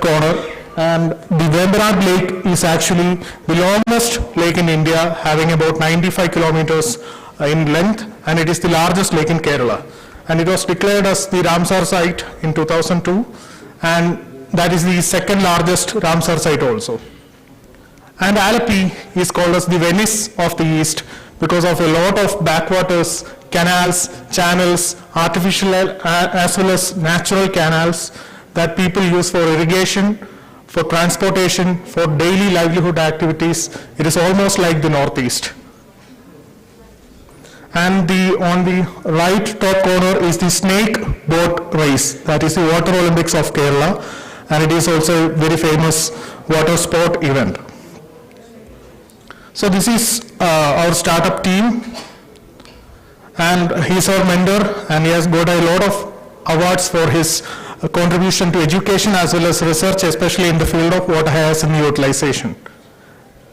corner, and the Weberad Lake is actually the longest lake in India, having about 95 kilometers in length, and it is the largest lake in Kerala. And it was declared as the Ramsar site in 2002, and that is the second largest Ramsar site also. And Alleppey is called as the Venice of the East because of a lot of backwaters, canals, channels, artificial as well as natural canals that people use for irrigation, for transportation, for daily livelihood activities. It is almost like the Northeast. And on the right top corner is the snake boat race. That is the Water Olympics of Kerala, and it is also a very famous water sport event. So this is our startup team, and he's our mentor, and he has got a lot of awards for his contribution to education as well as research, especially in the field of water hyacinth utilization.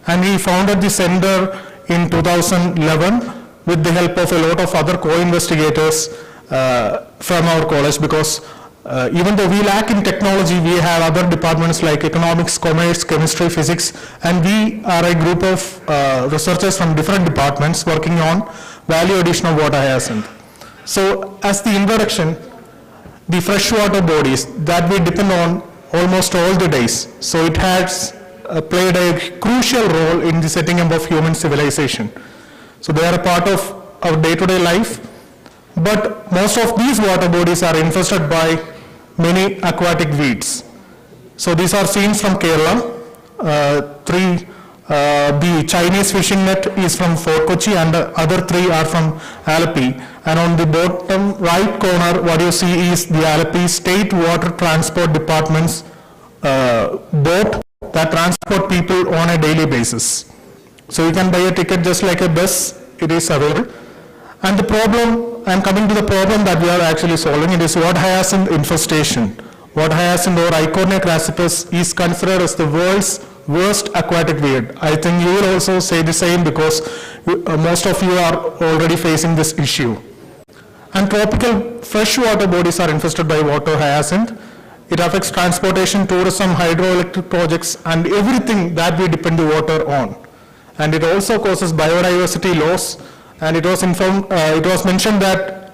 And he founded the center in 2011 with the help of a lot of other co-investigators from our college, because even though we lack in technology, we have other departments like economics, commerce, chemistry, physics, and we are a group of researchers from different departments working on value addition of water hyacinth. So as the introduction, the freshwater bodies that we depend on almost all the days. So it has played a crucial role in the setting up of human civilization. So they are a part of our day-to-day life, but most of these water bodies are infested by many aquatic weeds. So these are scenes from Kerala. The Chinese fishing net is from Fort Kochi, and the other three are from Alleppey. And on the bottom right corner, what you see is the Alleppey State Water Transport Department's boat that transport people on a daily basis. So you can buy a ticket just like a bus, it is available. And the problem, I'm coming to the problem that we are actually solving, it is water hyacinth infestation. Water hyacinth or Icornia crassipus is considered as the world's worst aquatic weed. I think you will also say the same because most of you are already facing this issue. And tropical freshwater bodies are infested by water hyacinth. It affects transportation, tourism, hydroelectric projects, and everything that we depend the water on. And it also causes biodiversity loss. And it was mentioned that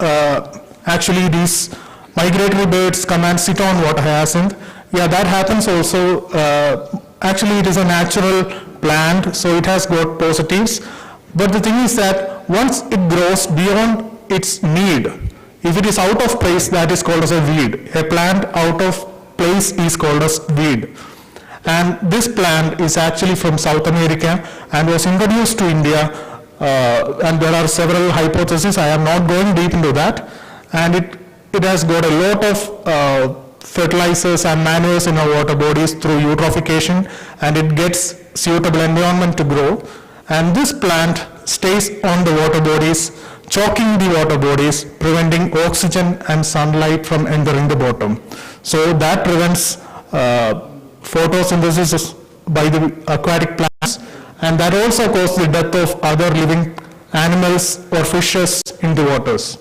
actually these migratory birds come and sit on water hyacinth. Yeah, that happens also. Actually, it is a natural plant, so it has got positives. But the thing is that once it grows beyond its need, if it is out of place, that is called as a weed. A plant out of place is called as weed. And this plant is actually from South America and was introduced to India. And there are several hypotheses. I am not going deep into that. And it has got a lot of fertilizers and manures in our water bodies through eutrophication, and it gets suitable environment to grow. And this plant stays on the water bodies, choking the water bodies, preventing oxygen and sunlight from entering the bottom. So that prevents photosynthesis by the aquatic plants, and that also causes the death of other living animals or fishes in the waters.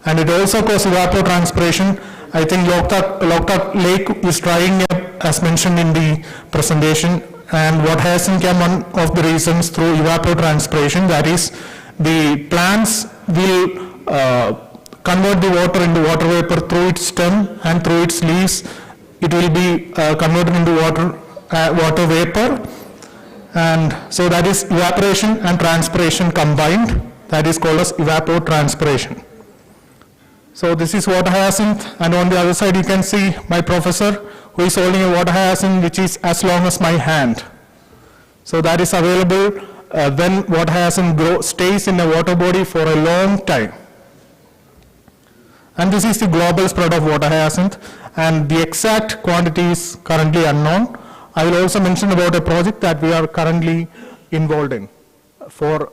And it also causes evapotranspiration. I think Loktak Lake is drying up as mentioned in the presentation, and what has become one of the reasons through evapotranspiration, that is the plants will convert the water into water vapor through its stem, and through its leaves it will be converted into water vapor. And so that is evaporation and transpiration combined. That is called as evapotranspiration. So this is water hyacinth, and on the other side you can see my professor who is holding a water hyacinth which is as long as my hand. So that is available when water hyacinth stays in a water body for a long time. And this is the global spread of water hyacinth, and the exact quantity is currently unknown. I will also mention about a project that we are currently involved in for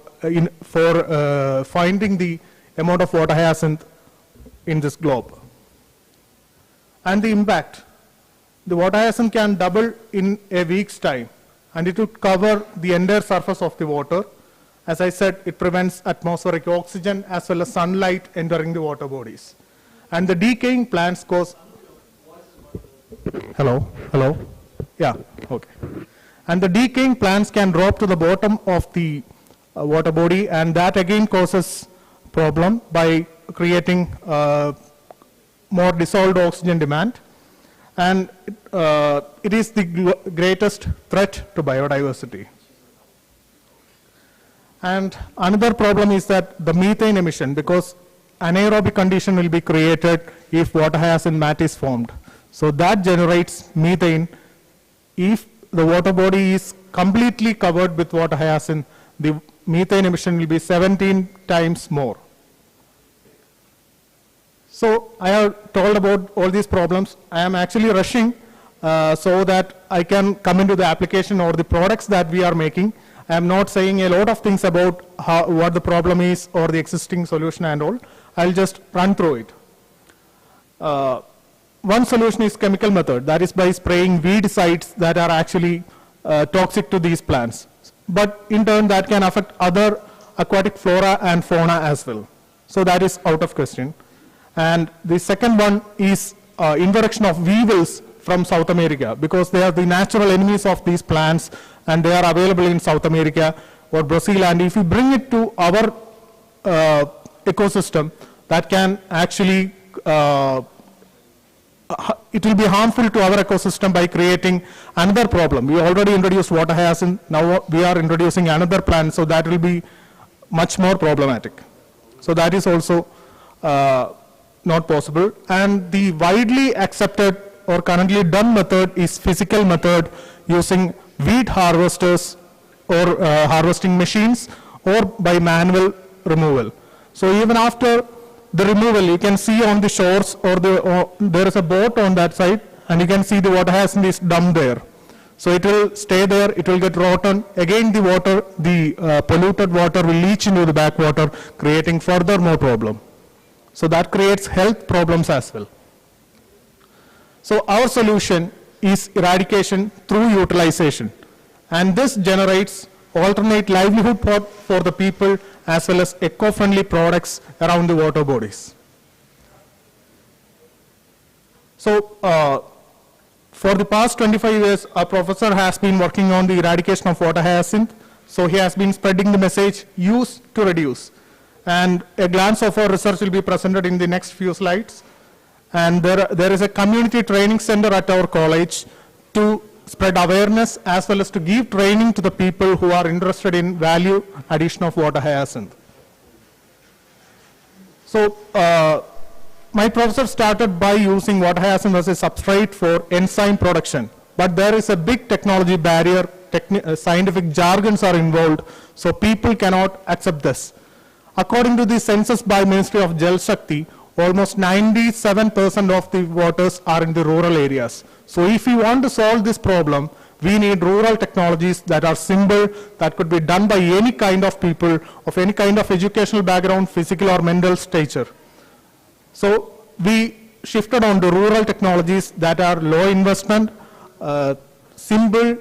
finding the amount of water hyacinth in this globe. And the impact. The water hyacinth can double in a week's time, and it would cover the entire surface of the water. As I said, it prevents atmospheric oxygen as well as sunlight entering the water bodies. And the decaying plants cause... Hello? Yeah, okay. And the decaying plants can drop to the bottom of the water body, and that again causes problem by creating more dissolved oxygen demand. And it is the greatest threat to biodiversity. And another problem is that the methane emission, because anaerobic condition will be created if water hyacinth mat is formed. So that generates methane. If the water body is completely covered with water hyacinth, the methane emission will be 17 times more. So I have told about all these problems. I am actually rushing so that I can come into the application or the products that we are making. I am not saying a lot of things about what the problem is or the existing solution and all. I'll just run through it. One solution is chemical method, that is by spraying weedicides that are actually toxic to these plants. But in turn that can affect other aquatic flora and fauna as well. So that is out of question. And the second one is introduction of weevils from South America, because they are the natural enemies of these plants and they are available in South America or Brazil. And if we bring it to our ecosystem, that can actually, it will be harmful to our ecosystem by creating another problem. We already introduced water hyacinth, now we are introducing another plant, so that will be much more problematic. So that is also not possible. And the widely accepted or currently done method is physical method using weed harvesters or harvesting machines or by manual removal. So even after the removal, you can see on the shores or there is a boat on that side, and you can see the water hyacinth is dumped there. So it will stay there, it will get rotten. Again the water, the polluted water will leach into the backwater, creating further more problem. So that creates health problems as well. So our solution is eradication through utilization. And this generates alternate livelihood for the people as well as eco-friendly products around the water bodies. So for the past 25 years, our professor has been working on the eradication of water hyacinth. So he has been spreading the message, use to reduce. And a glance of our research will be presented in the next few slides. And there is a community training center at our college to spread awareness as well as to give training to the people who are interested in value addition of water hyacinth. So my professor started by using water hyacinth as a substrate for enzyme production. But there is a big technology barrier, scientific jargons are involved, so people cannot accept this. According to the census by Ministry of Jal Shakti, almost 97% of the waters are in the rural areas. So if we want to solve this problem, we need rural technologies that are simple, that could be done by any kind of people, of any kind of educational background, physical or mental stature. So we shifted on to rural technologies that are low investment, simple,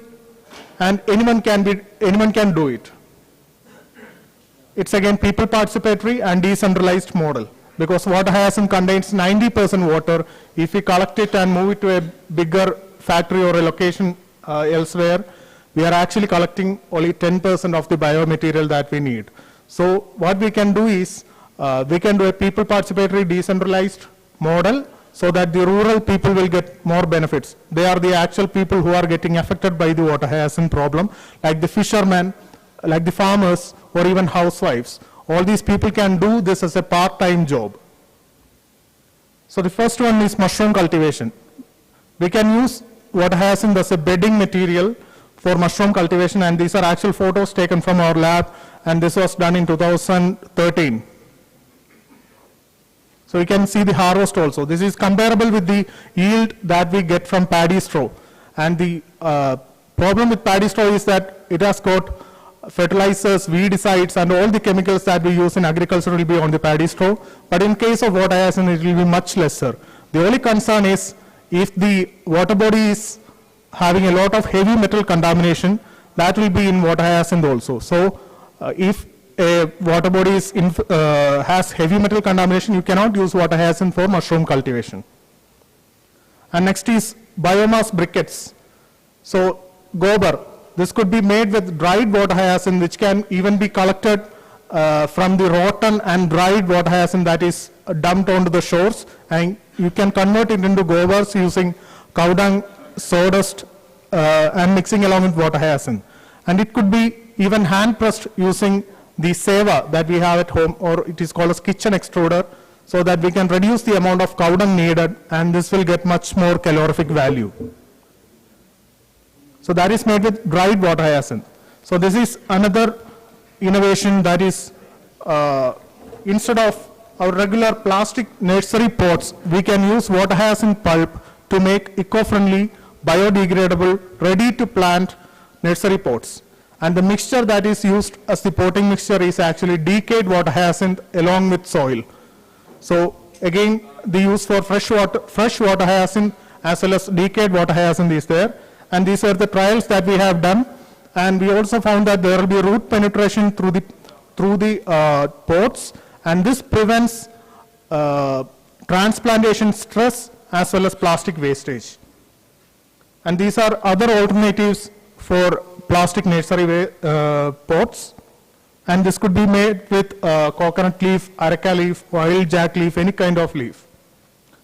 and anyone can do it. It's again people participatory and decentralized model, because water hyacinth contains 90% water. If we collect it and move it to a bigger factory or a location elsewhere, we are actually collecting only 10% of the biomaterial that we need. So what we can do is, we can do a people participatory decentralized model so that the rural people will get more benefits. They are the actual people who are getting affected by the water hyacinth problem, like the fishermen, like the farmers, or even housewives. All these people can do this as a part-time job. So the first one is mushroom cultivation. We can use water hyacinth as a bedding material for mushroom cultivation, and these are actual photos taken from our lab, and this was done in 2013. So you can see the harvest also. This is comparable with the yield that we get from paddy straw. And the problem with paddy straw is that it has got fertilizers, weedicides, and all the chemicals that we use in agriculture will be on the paddy straw. But in case of water hyacinth, it will be much lesser. The only concern is if the water body is having a lot of heavy metal contamination, that will be in water hyacinth also. So if a water body is has heavy metal contamination, you cannot use water hyacinth for mushroom cultivation. And next is biomass briquettes. So gobar, this could be made with dried water hyacinth, which can even be collected from the rotten and dried water hyacinth that is dumped onto the shores, and you can convert it into gobars using cow dung, sawdust, and mixing along with water hyacinth. And it could be even hand pressed using the seva that we have at home, or it is called as kitchen extruder, so that we can reduce the amount of cow dung needed, and this will get much more calorific value. So that is made with dried water hyacinth. So this is another innovation, that is instead of our regular plastic nursery pots, we can use water hyacinth pulp to make eco-friendly, biodegradable, ready-to-plant nursery pots. And the mixture that is used as the potting mixture is actually decayed water hyacinth along with soil. So again, the use for fresh water hyacinth as well as decayed water hyacinth is there. And these are the trials that we have done. And we also found that there will be root penetration through the pots, and this prevents transplantation stress as well as plastic wastage. And these are other alternatives for plastic nursery pots, and this could be made with coconut leaf, areca leaf, wild jack leaf, any kind of leaf.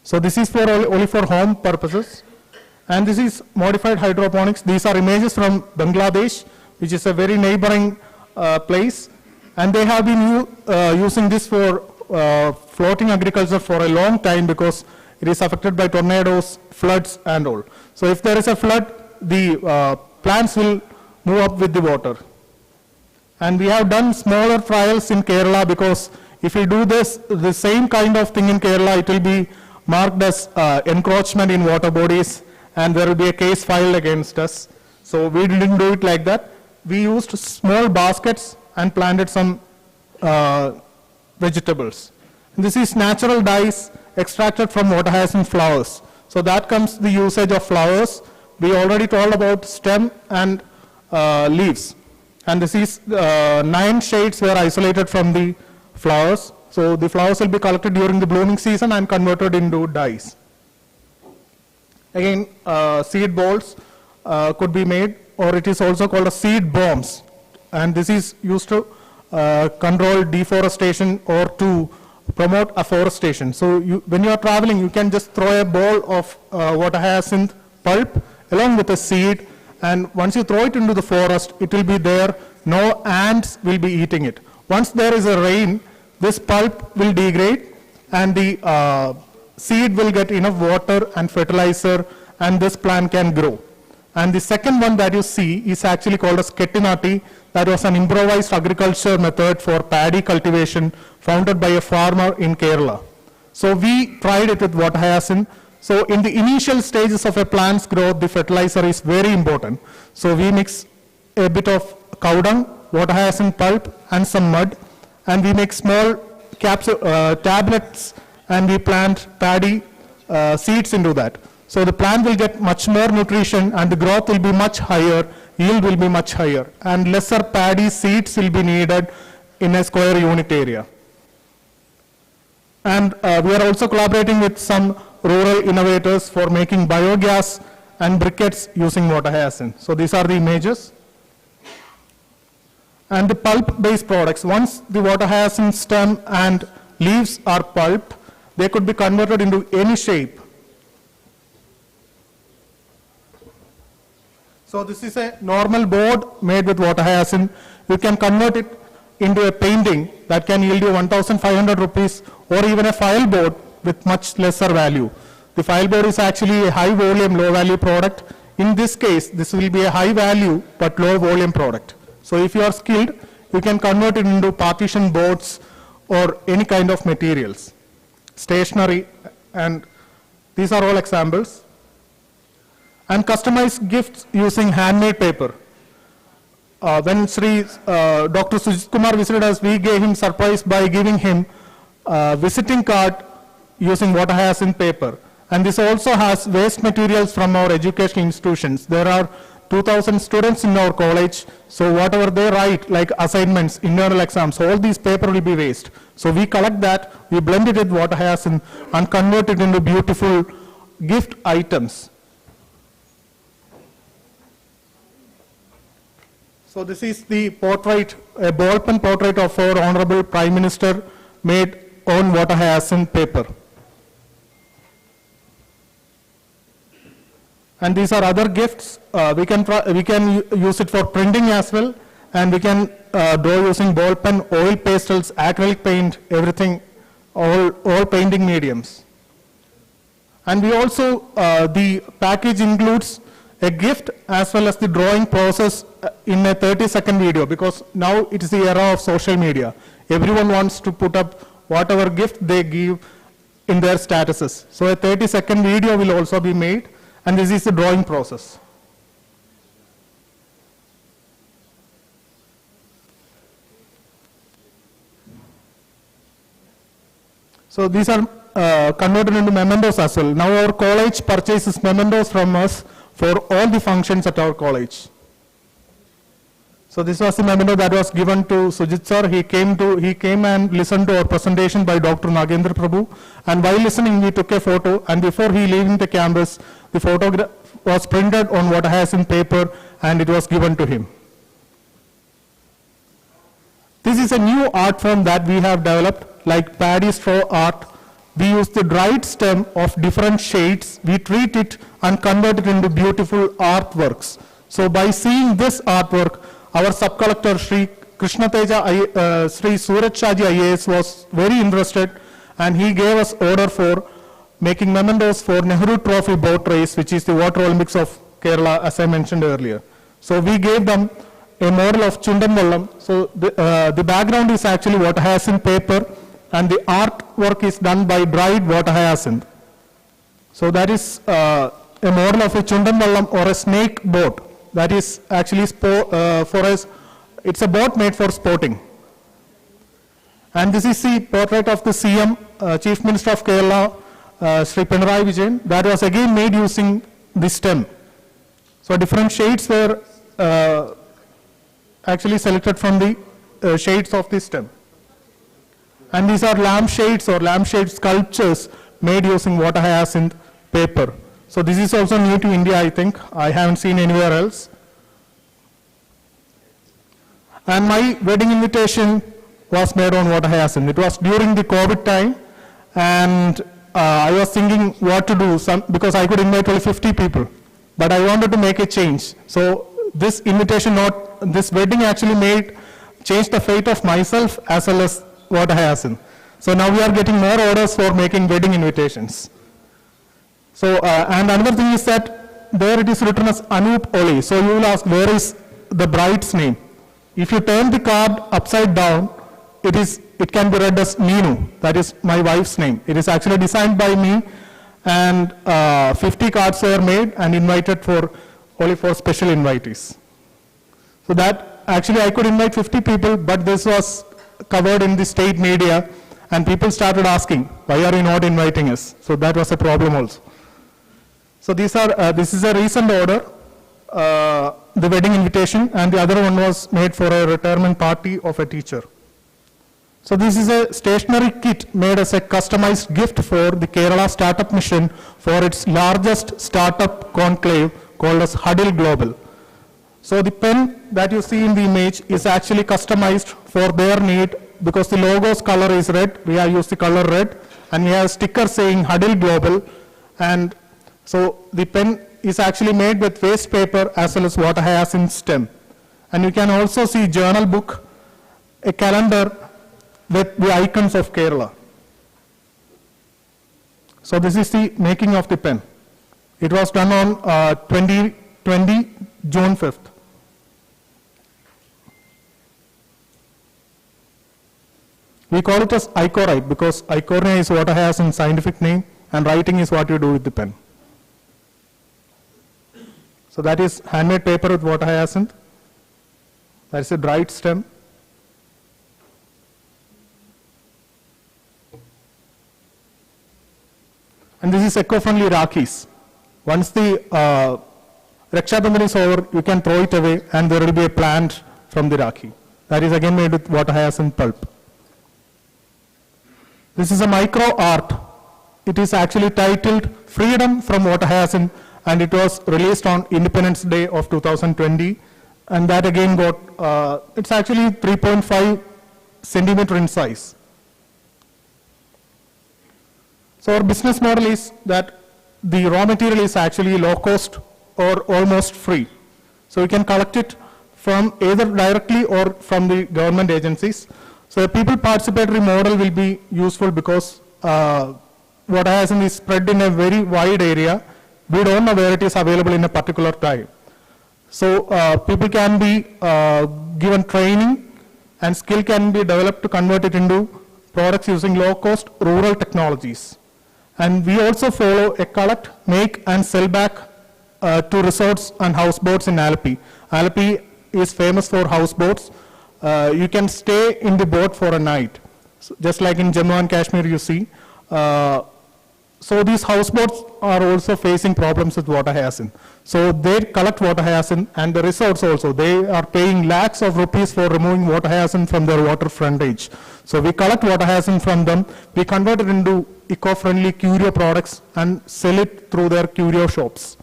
So this is for only for home purposes. And this is modified hydroponics. These are images from Bangladesh, which is a very neighboring place. And they have been using this for floating agriculture for a long time because it is affected by tornadoes, floods, and all. So if there is a flood, the plants will move up with the water. And we have done smaller trials in Kerala, because if we do this, the same kind of thing in Kerala, it will be marked as encroachment in water bodies, and there will be a case filed against us. So we didn't do it like that. We used small baskets and planted some vegetables. And this is natural dyes extracted from water hyacinth flowers. So that comes the usage of flowers. We already told about stem and leaves. And this is 9 shades were isolated from the flowers. So the flowers will be collected during the blooming season and converted into dyes. Again, seed balls could be made, or it is also called as seed bombs. And this is used to control deforestation or to promote afforestation. So when you are traveling, you can just throw a ball of water hyacinth pulp along with a seed, and once you throw it into the forest, it will be there. No ants will be eating it. Once there is a rain, this pulp will degrade, and the seed will get enough water and fertilizer, and this plant can grow. And the second one that you see is actually called as Kettinati. That was an improvised agriculture method for paddy cultivation founded by a farmer in Kerala. So we tried it with water hyacinth. So in the initial stages of a plant's growth, the fertilizer is very important. So we mix a bit of cow dung, water hyacinth pulp, and some mud, and we make small tablets, and we plant paddy seeds into that. So the plant will get much more nutrition, and the growth will be much higher, yield will be much higher, and lesser paddy seeds will be needed in a square unit area. And we are also collaborating with some rural innovators for making biogas and briquettes using water hyacinth. So these are the images. And the pulp-based products, once the water hyacinth stem and leaves are pulped, they could be converted into any shape. So this is a normal board made with water hyacinth. You can convert it into a painting that can yield you 1,500 rupees, or even a file board with much lesser value. The file board is actually a high volume, low value product. In this case, this will be a high value but low volume product. So if you are skilled, you can convert it into partition boards or any kind of materials, stationery, and these are all examples. And customized gifts using handmade paper. When Dr. Sujit visited us, we gave him surprise by giving him a visiting card using water hyacinth paper. And this also has waste materials from our educational institutions. There are 2,000 students in our college, so whatever they write, like assignments, internal exams, all these paper will be waste. So we collect that, we blend it with water hyacinth and convert it into beautiful gift items. So this is the portrait, a ballpen portrait of our Honorable Prime Minister made on water hyacinth paper. And these are other gifts. We can use it for printing as well, and we can draw using ball pen, oil pastels, acrylic paint, everything, all painting mediums. And we also, the package includes a gift as well as the drawing process in a 30-second video, because now it is the era of social media. Everyone wants to put up whatever gift they give in their statuses. So a 30-second video will also be made, and this is the drawing process. So these are converted into mementos as well. Now our college purchases mementos from us for all the functions at our college. So this was the memento that was given to Sujit sir. He came and listened to our presentation by Dr. Nagendra Prabhu, and while listening we took a photo, and before he leaving the campus, the photograph was printed on water hyacinth paper and it was given to him. This is a new art form that we have developed, like paddy straw art. We use the dried stem of different shades, we treat it and convert it into beautiful artworks. So by seeing this artwork, our sub-collector Shri Krishnateja, Shri Suraj Shaji IAS was very interested, and he gave us order for making mementos for Nehru Trophy boat race, which is the Water Olympics of Kerala, as I mentioned earlier. So we gave them a model of Chundan Vallam. So the background is actually water hyacinth paper, and the artwork is done by dried water hyacinth. So that is a model of a Chundan Vallam or a snake boat. That is actually for us, it's a boat made for sporting. And this is the portrait of the CM, Chief Minister of Kerala, Shri Pinarayi Vijayan. That was again made using the stem. So different shades were actually selected from the shades of the stem. And these are lampshades or lampshade sculptures made using water hyacinth paper. So this is also new to India, I think. I haven't seen anywhere else. And my wedding invitation was made on water hyacinth. It was during the COVID time, and I was thinking what to do, because I could invite only 50 people. But I wanted to make a change. So this invitation this wedding actually changed the fate of myself as well as water hyacinth. So now we are getting more orders for making wedding invitations. So, and another thing is that there it is written as Anup Oli. So you will ask, where is the bride's name? If you turn the card upside down, it can be read as Neenu. That is my wife's name. It is actually designed by me, and 50 cards were made and invited only for special invitees. So that actually I could invite 50 people, but this was covered in the state media, and people started asking, why are you not inviting us? So that was a problem also. So this is a recent order, the wedding invitation, and the other one was made for a retirement party of a teacher. So this is a stationery kit made as a customized gift for the Kerala Startup Mission for its largest startup conclave called as Hon'ble Global. So the pen that you see in the image is actually customized for their need, because the logo's color is red. We have used the color red, and we have a sticker saying Hon'ble Global, and so the pen is actually made with waste paper as well as water hyacinth stem. And you can also see journal book, a calendar with the icons of Kerala. So this is the making of the pen. It was done on 2020, June 5th. We call it as icorite because icornia is water hyacinth scientific name, and writing is what you do with the pen. So that is handmade paper with water hyacinth. That is a dried stem. And this is eco-friendly Rakhis. Once the Raksha Bandhan is over, you can throw it away, and there will be a plant from the Rakhi. That is again made with water hyacinth pulp. This is a micro art. It is actually titled Freedom from Water Hyacinth, and it was released on Independence Day of 2020. and that again got, it's actually 3.5 centimeter in size. So our business model is that the raw material is actually low cost or almost free. So we can collect it from either directly or from the government agencies. So the people participatory model will be useful because water hyacinth is spread in a very wide area. We don't know where it is available in a particular time. So people can be given training and skill can be developed to convert it into products using low cost rural technologies. And we also follow a collect, make and sell back to resorts and houseboats in Alleppey. Alleppey is famous for houseboats. You can stay in the boat for a night, so just like in Jammu and Kashmir you see. So these houseboats are also facing problems with water hyacinth. So they collect water hyacinth, and the resorts also, they are paying lakhs of rupees for removing water hyacinth from their water frontage. So we collect water hyacinth from them, we convert it into eco-friendly curio products and sell it through their curio shops.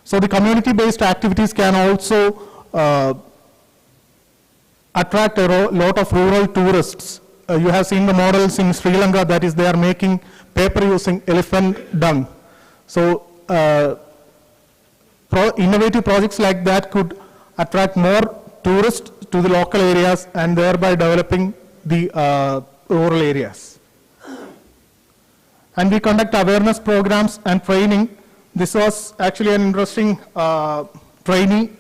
So the community-based activities can also attract a lot of rural tourists. You have seen the models in Sri Lanka, that is they are making paper using elephant dung. So innovative projects like that could attract more tourists to the local areas and thereby developing the rural areas. And we conduct awareness programs and training. This was actually an interesting trainee.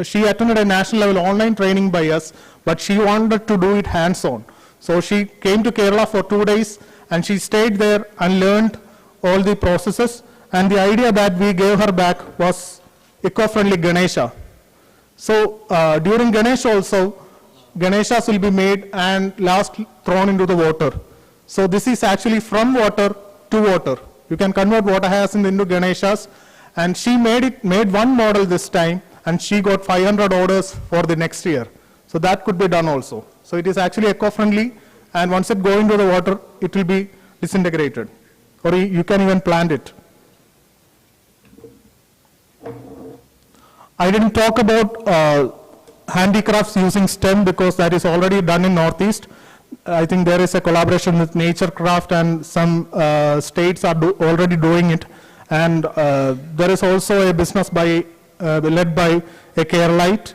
She attended a national level online training by us, but she wanted to do it hands-on. So she came to Kerala for 2 days and she stayed there and learned all the processes. And the idea that we gave her back was eco-friendly Ganesha. So during Ganesha also, Ganeshas will be made and last thrown into the water. So this is actually from water to water. You can convert water hyacinth into Ganeshas, and she made one model this time and she got 500 orders for the next year. So that could be done also. So it is actually eco-friendly, and once it goes into the water, it will be disintegrated, or you can even plant it. I didn't talk about handicrafts using STEM because that is already done in Northeast. I think there is a collaboration with NatureCraft and some states are already doing it. And there is also a business led by a Keralite.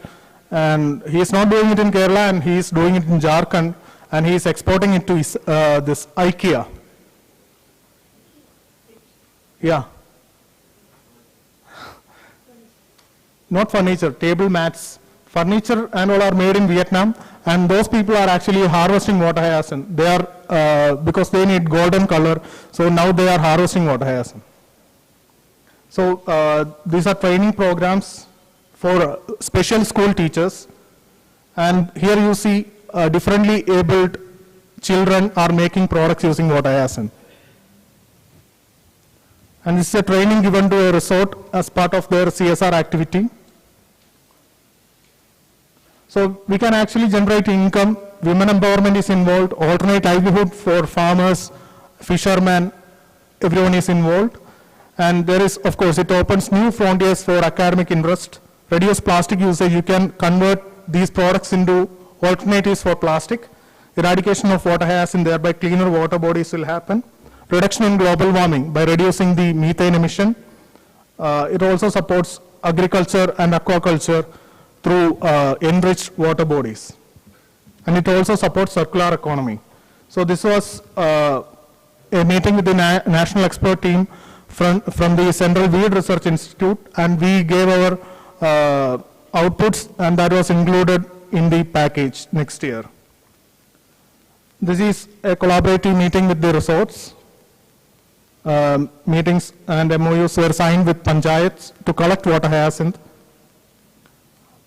And he is not doing it in Kerala, and he is doing it in Jharkhand, and he is exporting it to this IKEA. Yeah. Not furniture, table mats. Furniture and all are made in Vietnam, and those people are actually harvesting water hyacinth. They are, because they need golden color, so now they are harvesting water hyacinth. So these are training programs for special school teachers, and here you see differently abled children are making products using water hyacinth. And this is a training given to a resort as part of their CSR activity. So we can actually generate income, women empowerment is involved, alternate livelihood for farmers, fishermen, everyone is involved. And there is, of course, it opens new frontiers for academic interest. Reduce plastic usage, you can convert these products into alternatives for plastic. Eradication of water hyacinth, thereby cleaner water bodies will happen. Reduction in global warming by reducing the methane emission. It also supports agriculture and aquaculture through enriched water bodies. And it also supports circular economy. So this was a meeting with the national expert team from the Central Weed Research Institute, and we gave our outputs, and that was included in the package next year. This is a collaborative meeting with the resorts. Meetings and MOUs were signed with panchayats to collect water hyacinth.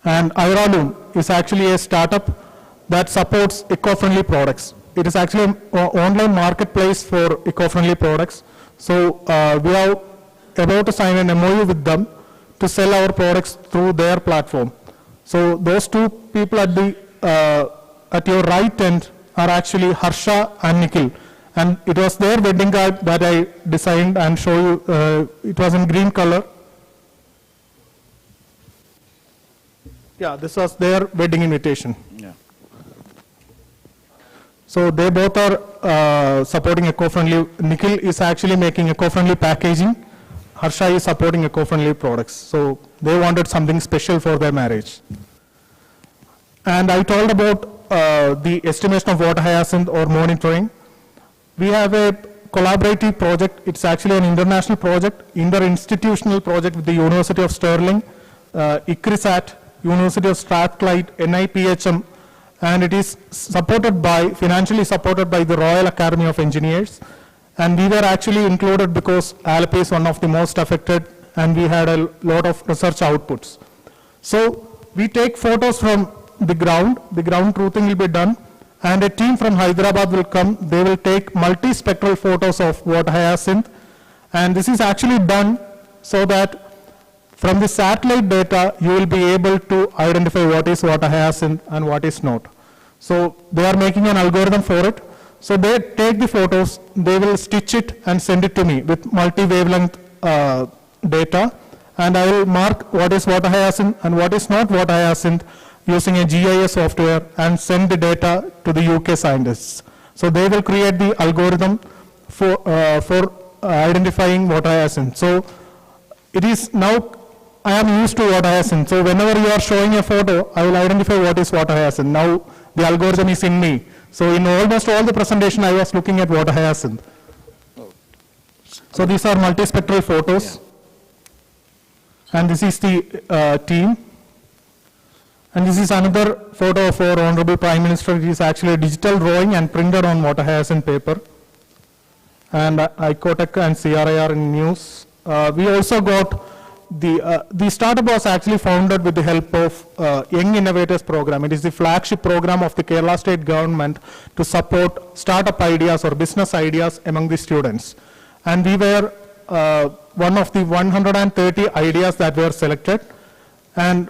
And Iraloom is actually a startup that supports eco-friendly products. It is actually an online marketplace for eco-friendly products. So we are about to sign an MOU with them to sell our products through their platform. So those two people at your right end are actually Harsha and Nikhil. And it was their wedding card that I designed and show you. It was in green color. Yeah, this was their wedding invitation. Yeah. So they both are supporting eco-friendly. Nikhil is actually making eco-friendly packaging. Harsha is supporting eco-friendly products. So they wanted something special for their marriage. And I told about the estimation of water hyacinth or monitoring. We have a collaborative project. It's actually an international project, interinstitutional project with the University of Stirling, ICRISAT, University of Strathclyde, NIPHM, and it is supported by, financially supported by the Royal Academy of Engineers. And we were actually included because Alleppey is one of the most affected, and we had a lot of research outputs. So we take photos from the ground truthing will be done, and a team from Hyderabad will come. They will take multispectral photos of water hyacinth, and this is actually done so that from the satellite data, you will be able to identify what is water hyacinth and what is not. So they are making an algorithm for it. So they take the photos, they will stitch it and send it to me with multi-wavelength data, and I will mark what is water hyacinth and what is not water hyacinth using a GIS software and send the data to the UK scientists. So they will create the algorithm for identifying water hyacinth. So it is now, I am used to water hyacinth. So whenever you are showing a photo, I will identify what is water hyacinth. Now the algorithm is in me. So in almost all the presentation, I was looking at water hyacinth. So these are multispectral photos. Yeah. And this is the team. And this is another photo of our Honorable Prime Minister. It is actually a digital drawing and printed on water hyacinth paper. And ICOTEC and CRIR in news. We also got the startup was actually founded with the help of Young Innovators Program. It is the flagship program of the Kerala State Government to support startup ideas or business ideas among the students. And we were one of the 130 ideas that were selected. And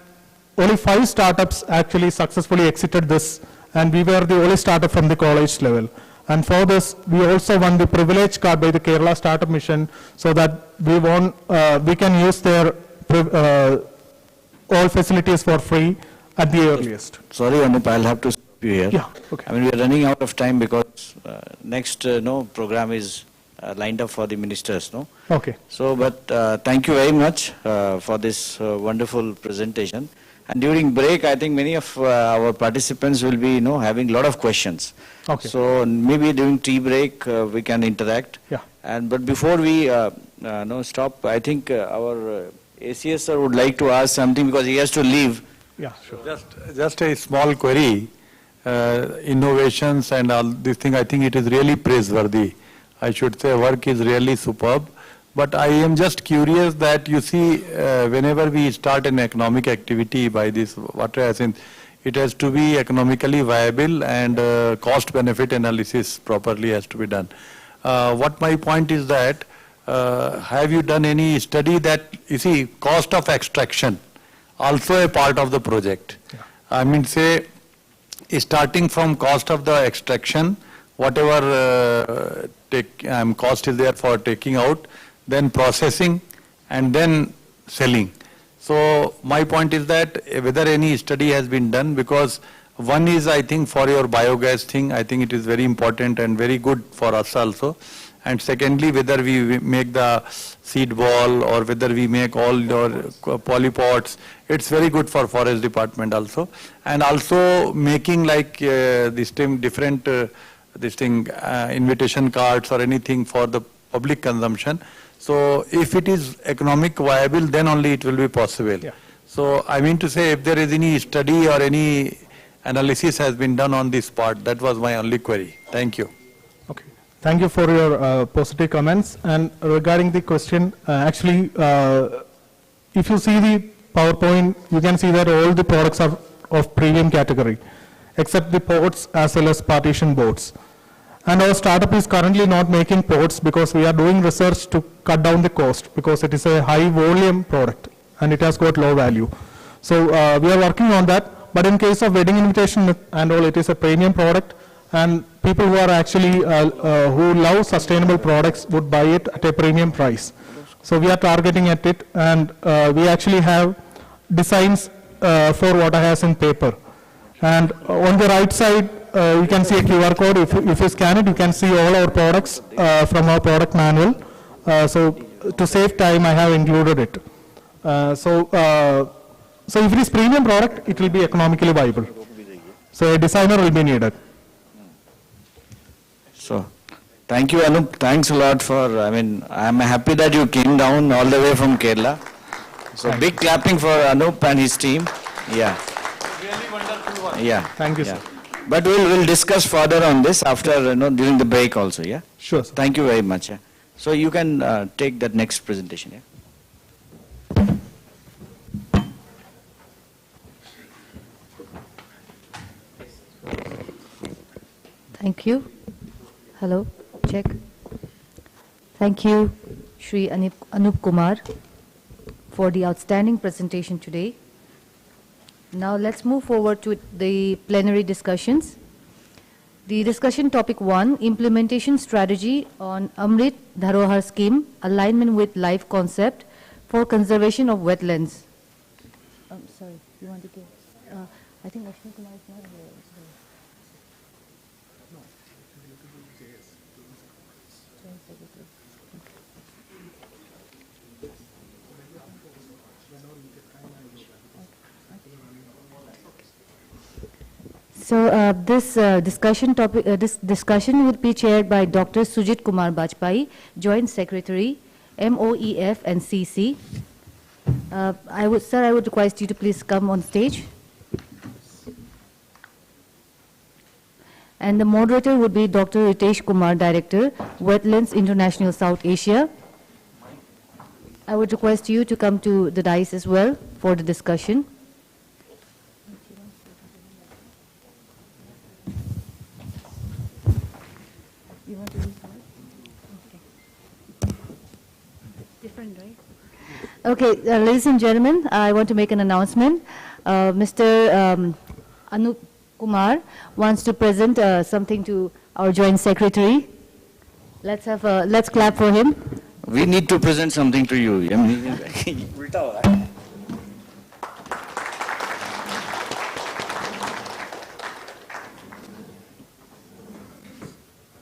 only 5 startups actually successfully exited this. And we were the only startup from the college level. And for this, we also won the privilege card by the Kerala Startup Mission, so that we can use their all facilities for free at the earliest. Sorry, Anup, I'll have to stop you here. Yeah, okay. I mean, we are running out of time because next program is lined up for the ministers. No. Okay. So, but thank you very much for this wonderful presentation. And during break, I think many of our participants will be, having a lot of questions. Okay. So maybe during tea break we can interact. Yeah. But before we stop, I think our ACS sir would like to ask something because he has to leave. Yeah, sure. Just a small query. Innovations and all this thing, I think it is really praiseworthy. I should say work is really superb. But I am just curious that you see, whenever we start an economic activity by this water hyacinth, it has to be economically viable and cost-benefit analysis properly has to be done. What my point is that, have you done any study that, you see, cost of extraction, also a part of the project. Yeah. I mean, say, starting from cost of the extraction, whatever cost is there for taking out, then processing, and then selling. So my point is that whether any study has been done, because one is, I think, for your biogas thing, I think it is very important and very good for us also. And secondly, whether we make the seed ball or whether we make all your polypods, it's very good for forest department also. And also making like this thing, different invitation cards or anything for the public consumption. So if it is economic viable, then only it will be possible. Yeah. So I mean to say, if there is any study or any analysis has been done on this part, that was my only query. Thank you. Okay. Thank you for your positive comments. And regarding the question, actually, if you see the PowerPoint, you can see that all the products are of premium category, except the pots as well as partition boards. And our startup is currently not making pots because we are doing research to cut down the cost, because it is a high volume product and it has got low value. So we are working on that. But in case of wedding invitation and all, it is a premium product, and people who are actually who love sustainable products would buy it at a premium price. So we are targeting at it, and we actually have designs for what I has in paper. And on the right side, you can see a QR code. If you scan it, you can see all our products from our product manual. So to save time, I have included it. So if it is premium product, it will be economically viable. So a designer will be needed. So, thank you, Anup. Thanks a lot for, I'm happy that you came down all the way from Kerala. So, big clapping for Anup and his team. Yeah. Really wonderful one. Yeah. Thank you, yeah. sir. But we'll discuss further on this after, during the break also, yeah? Sure, sir. Thank you very much. Yeah. So, you can take that next presentation, yeah? Thank you. Hello, check. Thank you, Shri Anup Kumar, for the outstanding presentation today. Now let's move forward to the plenary discussions. The discussion topic 1, implementation strategy on Amrit Dharohar scheme, alignment with life concept for conservation of wetlands. Sorry, you want to give? I think Asnikumar is not here. So this discussion would be chaired by Dr. Sujit Kumar Bajpai, Joint Secretary, MOEF and CC. Sir, I would request you to please come on stage. And the moderator would be Dr. Ritesh Kumar, Director, Wetlands International South Asia. I would request you to come to the dais as well for the discussion. You want to do okay. Different, right? Okay, ladies and gentlemen, I want to make an announcement. Mr. Anup Kumar wants to present something to our Joint Secretary. Let's clap for him. We need to present something to you.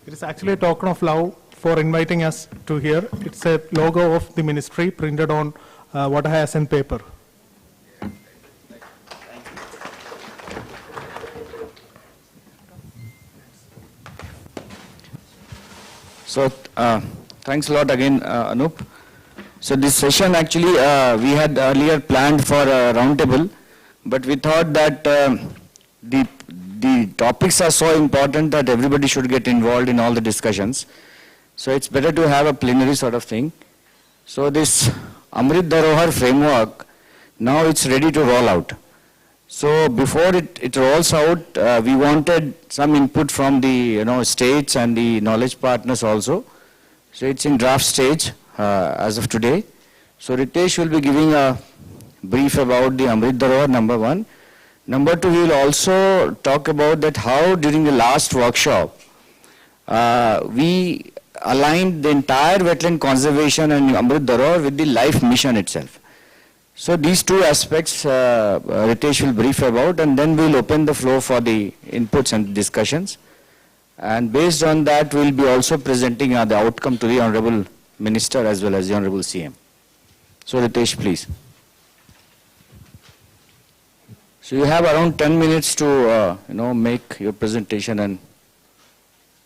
It is actually a token of love for inviting us to here. It's a logo of the ministry printed on what I has in paper. So, thanks a lot again, Anup. So this session actually we had earlier planned for a roundtable, but we thought that the topics are so important that everybody should get involved in all the discussions. So it's better to have a plenary sort of thing. So this Amrit Dharohar framework, now it's ready to roll out. So before it rolls out, we wanted some input from the states and the knowledge partners also. So it's in draft stage as of today. So Ritesh will be giving a brief about the Amrit Dharohar, number 1. Number 2, we will also talk about that how during the last workshop we aligned the entire wetland conservation and Amrit Dharohar with the life mission itself. So these two aspects Ritesh will brief about, and then we'll open the floor for the inputs and discussions. And based on that, we'll be also presenting the outcome to the Honorable Minister as well as the Honorable CM. So Ritesh, please. So you have around 10 minutes to make your presentation and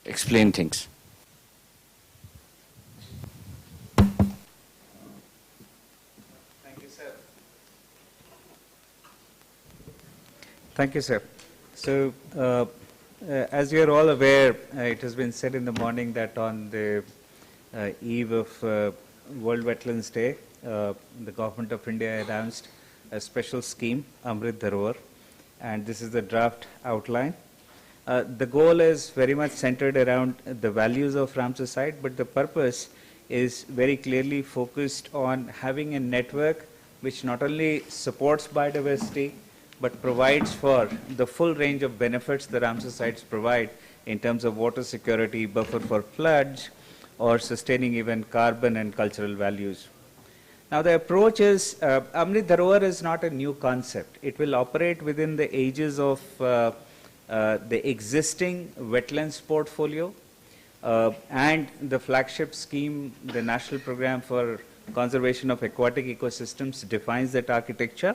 explain things. Thank you, sir. So, as you are all aware, it has been said in the morning that on the eve of World Wetlands Day, the Government of India announced a special scheme, Amrit Dharohar, and this is the draft outline. The goal is very much centered around the values of Ramsar site, but the purpose is very clearly focused on having a network which not only supports biodiversity, but provides for the full range of benefits the Ramsar sites provide in terms of water security, buffer for floods, or sustaining even carbon and cultural values. Now the approach is, Amrit Dharohar is not a new concept. It will operate within the ages of the existing wetlands portfolio and the flagship scheme, the National Program for Conservation of Aquatic Ecosystems defines that architecture.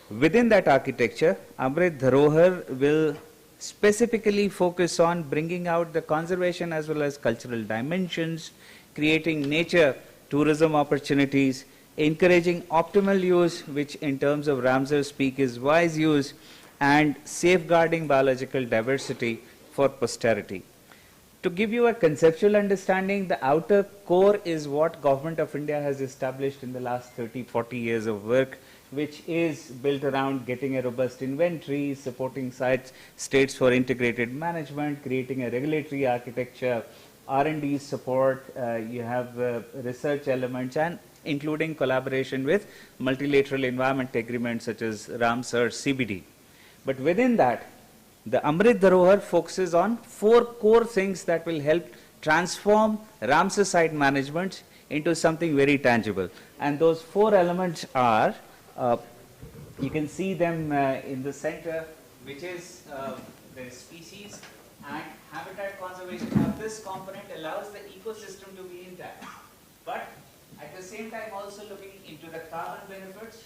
Within that architecture, Amrit Dharohar will specifically focus on bringing out the conservation as well as cultural dimensions, creating nature tourism opportunities, encouraging optimal use, which in terms of Ramsar speak is wise use, and safeguarding biological diversity for posterity. To give you a conceptual understanding, the outer core is what Government of India has established in the last 30, 40 years of work, which is built around getting a robust inventory, supporting states for integrated management, creating a regulatory architecture, R&D support, you have research elements, and including collaboration with multilateral environment agreements such as Ramsar CBD. But within that, the Amrit Dharohar focuses on 4 core things that will help transform Ramsar site management into something very tangible. And those 4 elements are, you can see them in the center, which is the species and habitat conservation. Now this component allows the ecosystem to be intact, but at the same time also looking into the carbon benefits,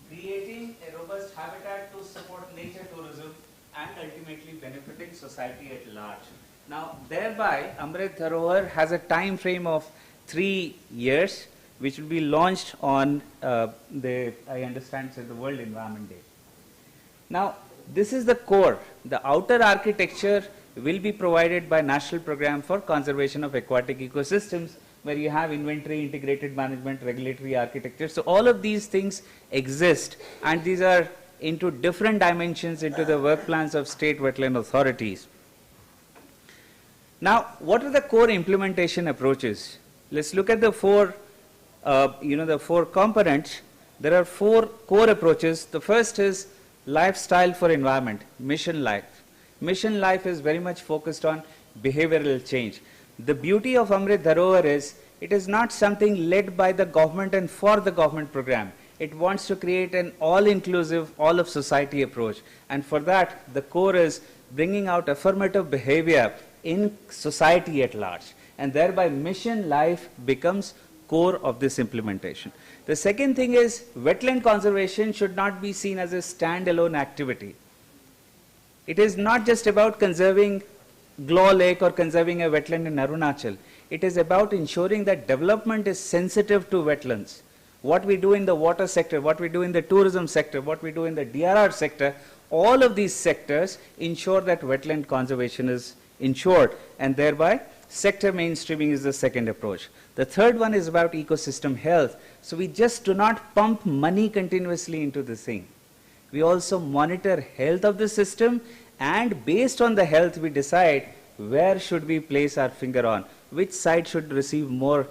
creating a robust habitat to support nature tourism and ultimately benefiting society at large. Now thereby Amrit Dharohar has a time frame of 3 years, which will be launched on I understand, the World Environment Day. Now this is the core. The outer architecture will be provided by National Program for Conservation of Aquatic Ecosystems, where you have inventory, integrated management, regulatory architecture. So all of these things exist, and these are into different dimensions into the work plans of state wetland authorities. Now, what are the core implementation approaches? Let's look at the 4 the 4 components. There are 4 core approaches. The first is lifestyle for environment, mission life. Mission life is very much focused on behavioral change. The beauty of Amrit Dharohar is it is not something led by the government and for the government program. It wants to create an all-inclusive, all-of-society approach. And for that, the core is bringing out affirmative behavior in society at large. And thereby mission life becomes core of this implementation. The second thing is wetland conservation should not be seen as a standalone activity. It is not just about conserving Glaw Lake or conserving a wetland in Arunachal. It is about ensuring that development is sensitive to wetlands. What we do in the water sector, what we do in the tourism sector, what we do in the DRR sector, all of these sectors ensure that wetland conservation is ensured, and thereby sector mainstreaming is the second approach. The third one is about ecosystem health. So we just do not pump money continuously into the thing. We also monitor health of the system, and based on the health we decide where should we place our finger on, which side should receive more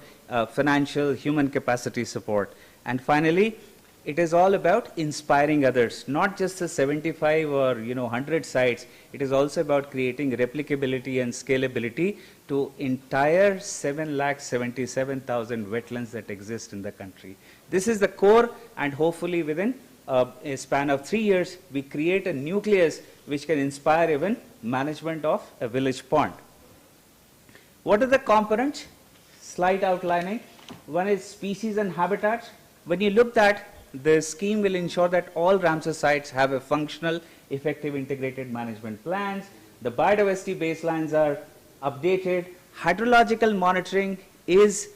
financial human capacity support. And finally, it is all about inspiring others, not just the 75 or 100 sites. It is also about creating replicability and scalability to entire 7,77,000 wetlands that exist in the country. This is the core, and hopefully within a span of 3 years, we create a nucleus which can inspire even management of a village pond. What are the components? Slide outlining. One is species and habitats. When you look at the scheme will ensure that all Ramsar sites have a functional, effective integrated management plans. The biodiversity baselines are updated. Hydrological monitoring is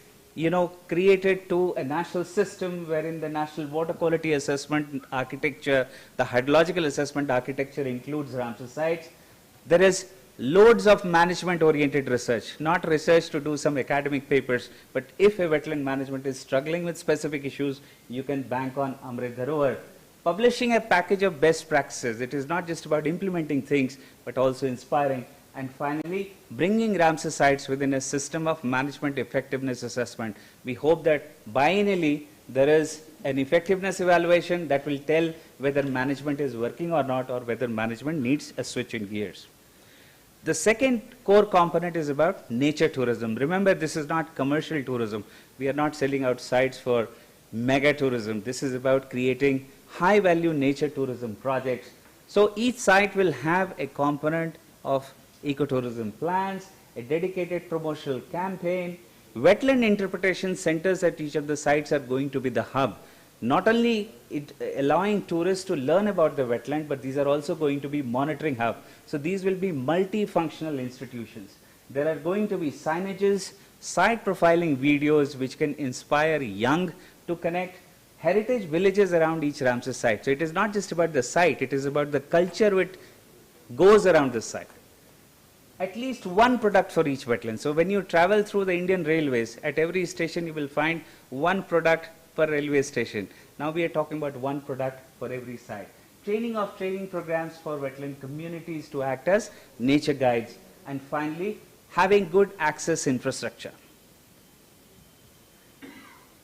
created to a national system wherein the national water quality assessment architecture, the hydrological assessment architecture includes Ramsar sites. There is loads of management-oriented research, not research to do some academic papers, but if a wetland management is struggling with specific issues, you can bank on Amrit Dharohar. Publishing a package of best practices. It is not just about implementing things, but also inspiring. And finally, bringing Ramsar sites within a system of management effectiveness assessment. We hope that biennially there is an effectiveness evaluation that will tell whether management is working or not, or whether management needs a switch in gears. The second core component is about nature tourism. Remember, this is not commercial tourism. We are not selling out sites for mega tourism. This is about creating high value nature tourism projects. So each site will have a component of ecotourism plans, a dedicated promotional campaign. Wetland interpretation centers at each of the sites are going to be the hub. Not only allowing tourists to learn about the wetland, but these are also going to be monitoring hub. So these will be multifunctional institutions. There are going to be signages, site profiling videos which can inspire young to connect heritage villages around each Ramsar site. So it is not just about the site, it is about the culture which goes around the site. At least one product for each wetland. So when you travel through the Indian railways, at every station you will find one product per railway station. Now we are talking about one product for every site. Training programs for wetland communities to act as nature guides. And finally, having good access infrastructure.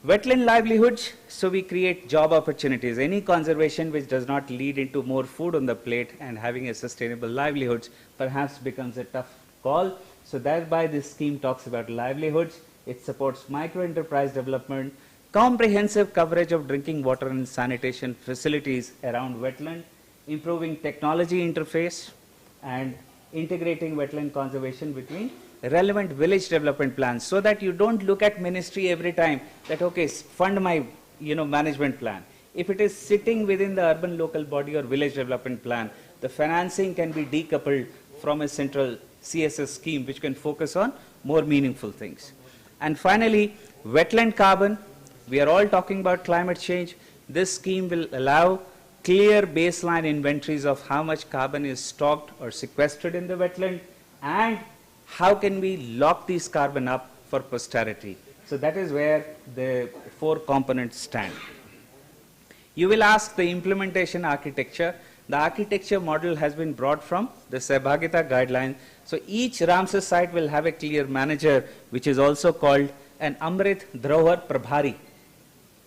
Wetland livelihoods, so we create job opportunities. Any conservation which does not lead into more food on the plate and having a sustainable livelihoods perhaps becomes a tough call. So thereby this scheme talks about livelihoods. It supports micro-enterprise development, comprehensive coverage of drinking water and sanitation facilities around wetland, improving technology interface, and integrating wetland conservation between relevant village development plans, so that you don't look at ministry every time that, okay, fund my management plan. If it is sitting within the urban local body or village development plan, the financing can be decoupled from a central CSS scheme which can focus on more meaningful things. And finally, wetland carbon. We are all talking about climate change. This scheme will allow clear baseline inventories of how much carbon is stocked or sequestered in the wetland, and how can we lock these carbon up for posterity. So that is where the 4 components stand. You will ask the implementation architecture. The architecture model has been brought from the Sahbagita guideline. So each Ramsar site will have a clear manager, which is also called an Amrit Dharohar Prabhari,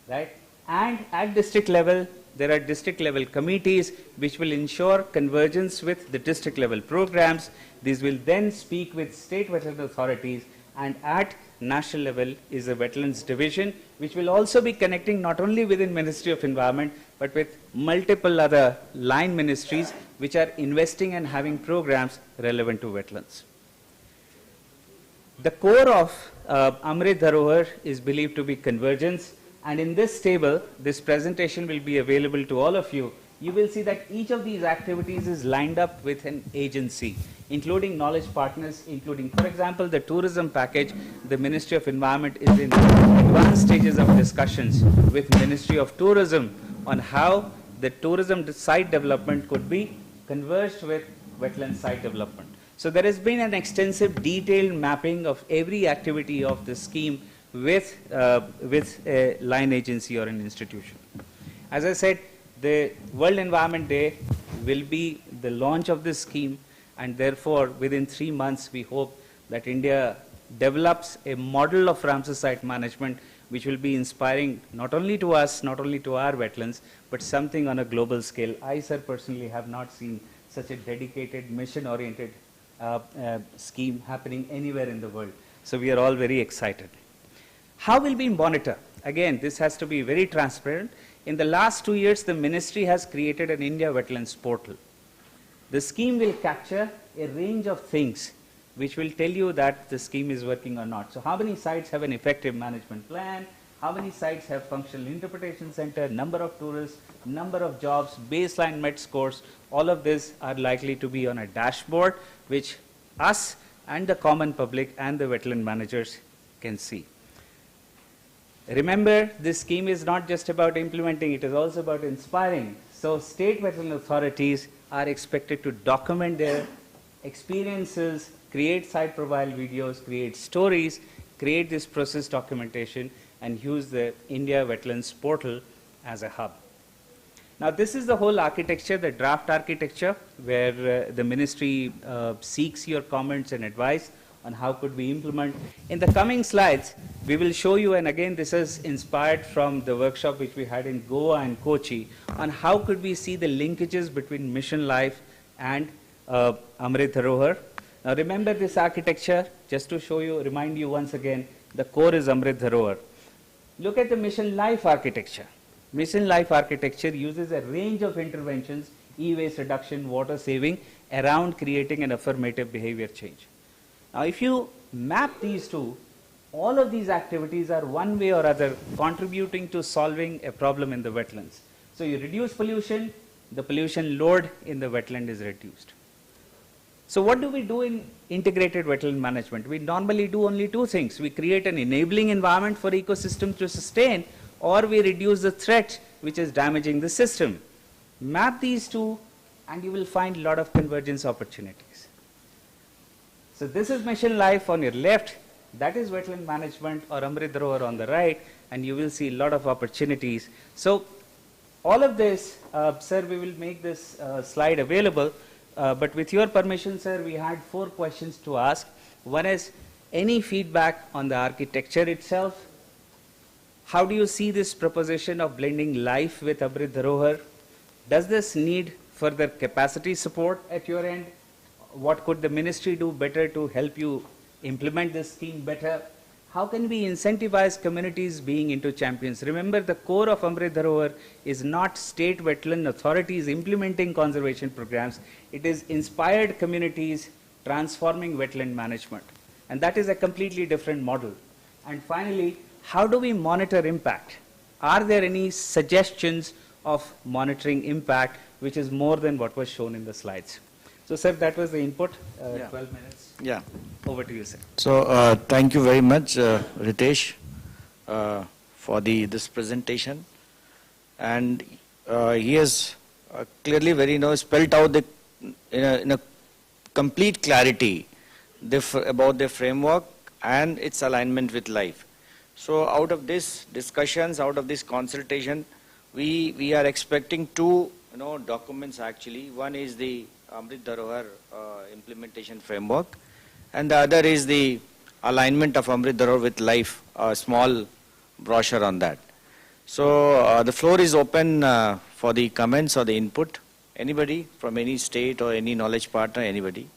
right? And at district level, there are district level committees which will ensure convergence with the district level programs. These will then speak with state wetland authorities, and at national level is a wetlands division which will also be connecting not only within Ministry of Environment but with multiple other line ministries which are investing and having programs relevant to wetlands. The core of Amrit Dharohar is believed to be convergence. And in this table, this presentation will be available to all of you. You will see that each of these activities is lined up with an agency, including knowledge partners, including, for example, the tourism package. The Ministry of Environment is in advanced stages of discussions with Ministry of Tourism on how the tourism site development could be converged with wetland site development. So there has been an extensive detailed mapping of every activity of the scheme with a line agency or an institution. As I said, the World Environment Day will be the launch of this scheme, and therefore within 3 months we hope that India develops a model of Ramsar site management which will be inspiring not only to us, not only to our wetlands, but something on a global scale. I, sir, personally have not seen such a dedicated, mission-oriented scheme happening anywhere in the world. So we are all very excited. How will we monitor? Again, this has to be very transparent. In the last 2 years, the ministry has created an India Wetlands portal. The scheme will capture a range of things which will tell you that the scheme is working or not. So how many sites have an effective management plan? How many sites have functional interpretation center, number of tourists, number of jobs, baseline MET scores? All of this are likely to be on a dashboard which us and the common public and the wetland managers can see. Remember, this scheme is not just about implementing, it is also about inspiring. So state wetland authorities are expected to document their experiences, create site profile videos, create stories, create this process documentation, and use the India Wetlands portal as a hub. Now this is the whole architecture, the draft architecture, where the ministry seeks your comments and advice on how could we implement. In the coming slides, we will show you, and again this is inspired from the workshop which we had in Goa and Kochi, on how could we see the linkages between mission life and Amrit Dharohar. Now remember this architecture, just to show you, remind you once again, the core is Amrit Dharohar. Look at the mission life architecture. Mission life architecture uses a range of interventions, e-waste reduction, water saving, around creating an affirmative behavior change. Now, if you map these two, all of these activities are one way or other contributing to solving a problem in the wetlands. So you reduce pollution, the pollution load in the wetland is reduced. So what do we do in integrated wetland management? We normally do only two things. We create an enabling environment for ecosystems to sustain, or we reduce the threat which is damaging the system. Map these two and you will find a lot of convergence opportunities. So this is mission life on your left, that is wetland management or Amrit Dharohar on the right, and you will see a lot of opportunities. So all of this, sir, we will make this slide available, but with your permission, sir, we had 4 questions to ask. One is, any feedback on the architecture itself? How do you see this proposition of blending life with Amrit Dharohar? Does this need further capacity support at your end? What could the ministry do better to help you implement this scheme better? How can we incentivize communities being into champions? Remember, the core of Amrit Dharohar is not state wetland authorities implementing conservation programs. It is inspired communities transforming wetland management. And that is a completely different model. And finally, how do we monitor impact? Are there any suggestions of monitoring impact which is more than what was shown in the slides? So, sir, that was the input, 12 minutes. Yeah. Over to you, sir. So, thank you very much, Ritesh, for this presentation. And he has clearly spelled out in a complete clarity about the framework and its alignment with life. So, out of this discussions, out of this consultation, we are expecting 2 documents actually. One is the Amrit Dharohar implementation framework, and the other is the alignment of Amrit Dharohar with life, a small brochure on that. So the floor is open for the comments or the input. Anybody from any state or any knowledge partner, anybody?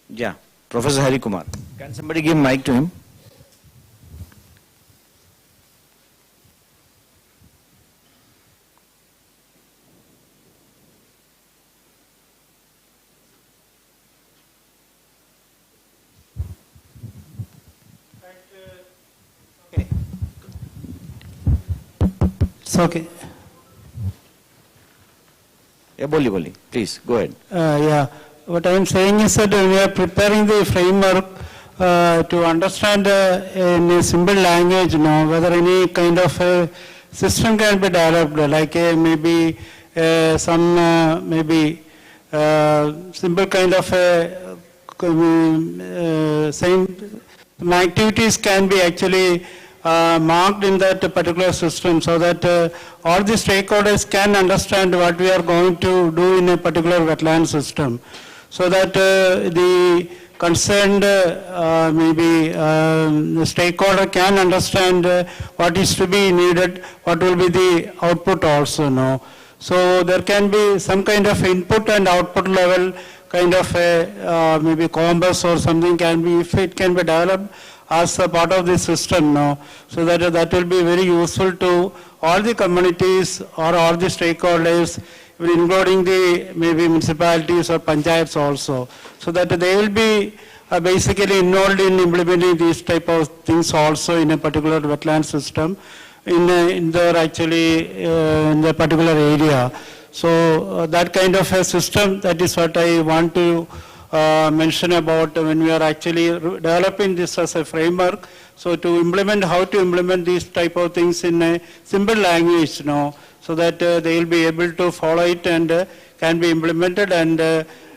Yeah, Professor Hari Kumar. Can somebody give mic to him? It's okay. Yeah, boli. Please, go ahead. Yeah. What I am saying is that we are preparing the framework to understand in a simple language whether any kind of a system can be developed, like maybe some simple kind of same activities can be actually marked in that particular system, so that all the stakeholders can understand what we are going to do in a particular wetland system, so that the concerned the stakeholder can understand what is to be needed, what will be the output also. So there can be some kind of input and output level kind of a maybe compass or something can be, if it can be developed as a part of the system so that will be very useful to all the communities or all the stakeholders, including the maybe municipalities or panchayats also, so that they will be basically involved in implementing these type of things also in a particular wetland system in their actually in the particular area. So that kind of a system, that is what I want to mention about when we are actually developing this as a framework. So to implement, how to implement these type of things in a simple language, so that they will be able to follow it and can be implemented, and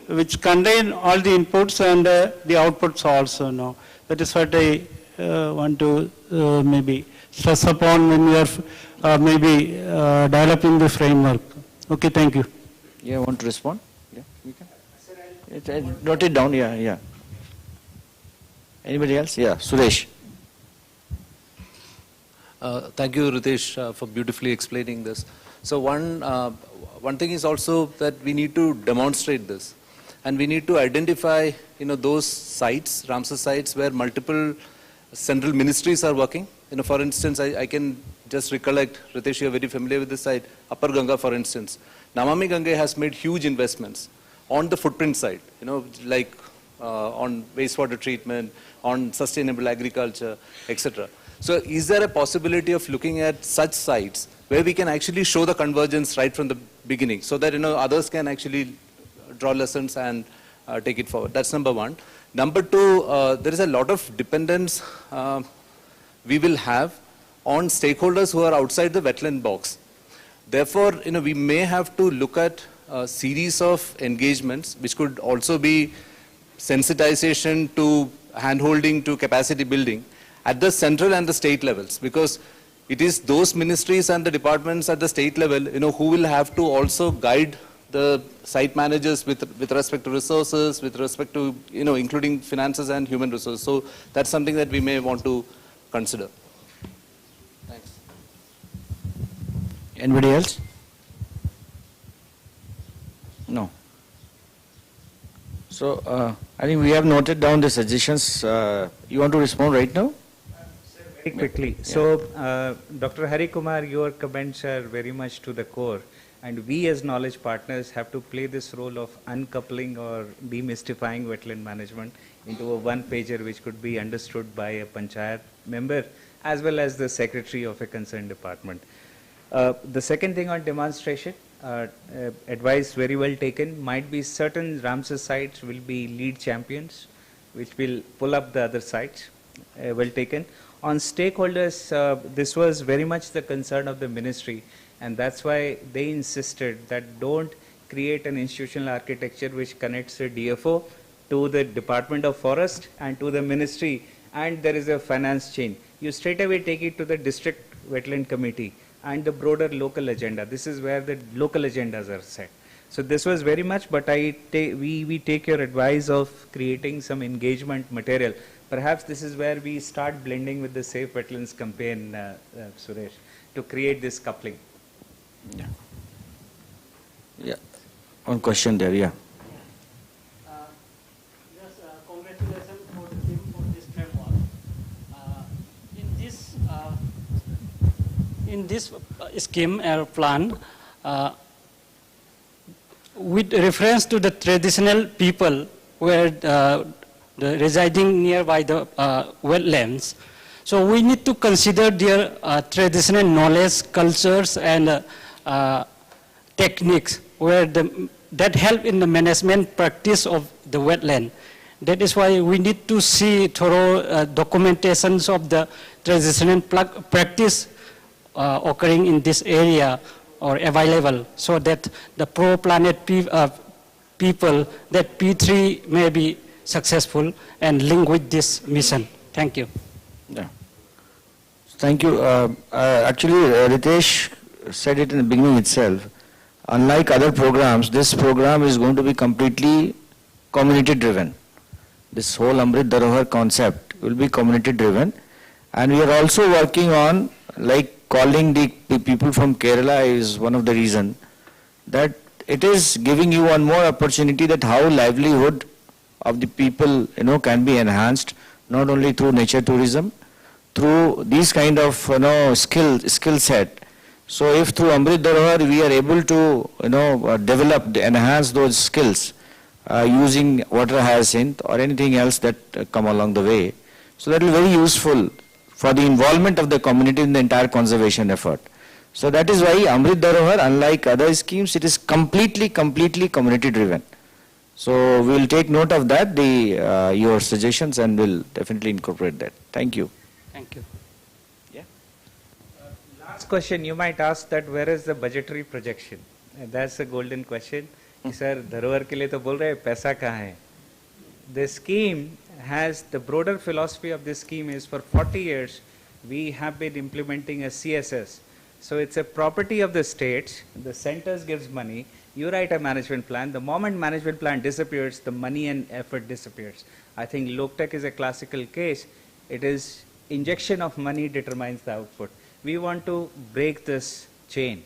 which contain all the inputs and the outputs also. That is what I want to maybe stress upon when we are maybe developing the framework. Okay, thank you. Yeah, want to respond? Yeah, you can. Note it down, yeah. Anybody else? Yeah, Suresh. Thank you, Ritesh, for beautifully explaining this. So one thing is also that we need to demonstrate this. And we need to identify, those sites, Ramsar sites, where multiple central ministries are working. For instance, I can just recollect, Ritesh, you're very familiar with this site, Upper Ganga, for instance. Namami Gange has made huge investments on the footprint side, like on wastewater treatment, on sustainable agriculture, etc. So is there a possibility of looking at such sites where we can actually show the convergence right from the beginning so that, others can actually draw lessons and take it forward? That's number one. Number two, there is a lot of dependence we will have on stakeholders who are outside the wetland box. Therefore, we may have to look at a series of engagements, which could also be sensitization to hand-holding to capacity building at the central and the state levels, because it is those ministries and the departments at the state level, who will have to also guide the site managers with respect to resources, with respect to, including finances and human resources. So that's something that we may want to consider. Thanks. Anybody else? No. So I think we have noted down the suggestions. You want to respond right now? Very quickly. So, Dr. Hari Kumar, your comments are very much to the core. And we as knowledge partners have to play this role of uncoupling or demystifying wetland management into a one-pager which could be understood by a panchayat member as well as the secretary of a concerned department. The second thing on demonstration, advice very well taken, might be certain Ramsar sites will be lead champions which will pull up the other sites, well taken. On stakeholders, this was very much the concern of the ministry, and that's why they insisted that don't create an institutional architecture which connects the DFO to the Department of Forest and to the ministry, and there is a finance chain. You straight away take it to the district wetland committee and the broader local agenda. This is where the local agendas are set. So this was very much, but we take your advice of creating some engagement material. Perhaps this is where we start blending with the Safe Wetlands campaign, Suresh, to create this coupling. Yeah. Yeah. One question there, yeah. Yes, congratulations for the team for this framework. In this scheme or plan, with reference to the traditional people where residing nearby the wetlands, so we need to consider their traditional knowledge, cultures, and techniques that help in the management practice of the wetland. That is why we need to see thorough documentations of the traditional practice occurring in this area or available, so that the pro-planet people, that P3 may be successful and link with this mission. Thank you. Yeah. Thank you. Actually, Ritesh said it in the beginning itself. Unlike other programs, this program is going to be completely community-driven. This whole Amrit Dharohar concept will be community-driven. And we are also working on, like calling the people from Kerala is one of the reasons, that it is giving you one more opportunity that how livelihood of the people, can be enhanced, not only through nature tourism, through these kind of, skill set. So if through Amrit Dharohar we are able to, develop, enhance those skills using water hyacinth or anything else that come along the way, so that will be very useful for the involvement of the community in the entire conservation effort. So that is why Amrit Dharohar, unlike other schemes, it is completely community driven. So we will take note of that, your suggestions, and will definitely incorporate that. Thank you. Thank you. Yeah. Last question, you might ask that where is the budgetary projection? That's a golden question. Sir, Dharohar ke liye to bol rahe, paisa kahan hai? The scheme has, the broader philosophy of this scheme is for 40 years, we have been implementing a CSS. So it's a property of the states, the centers gives money, you write a management plan, the moment management plan disappears, the money and effort disappears. I think Loktak is a classical case. It is injection of money determines the output. We want to break this chain.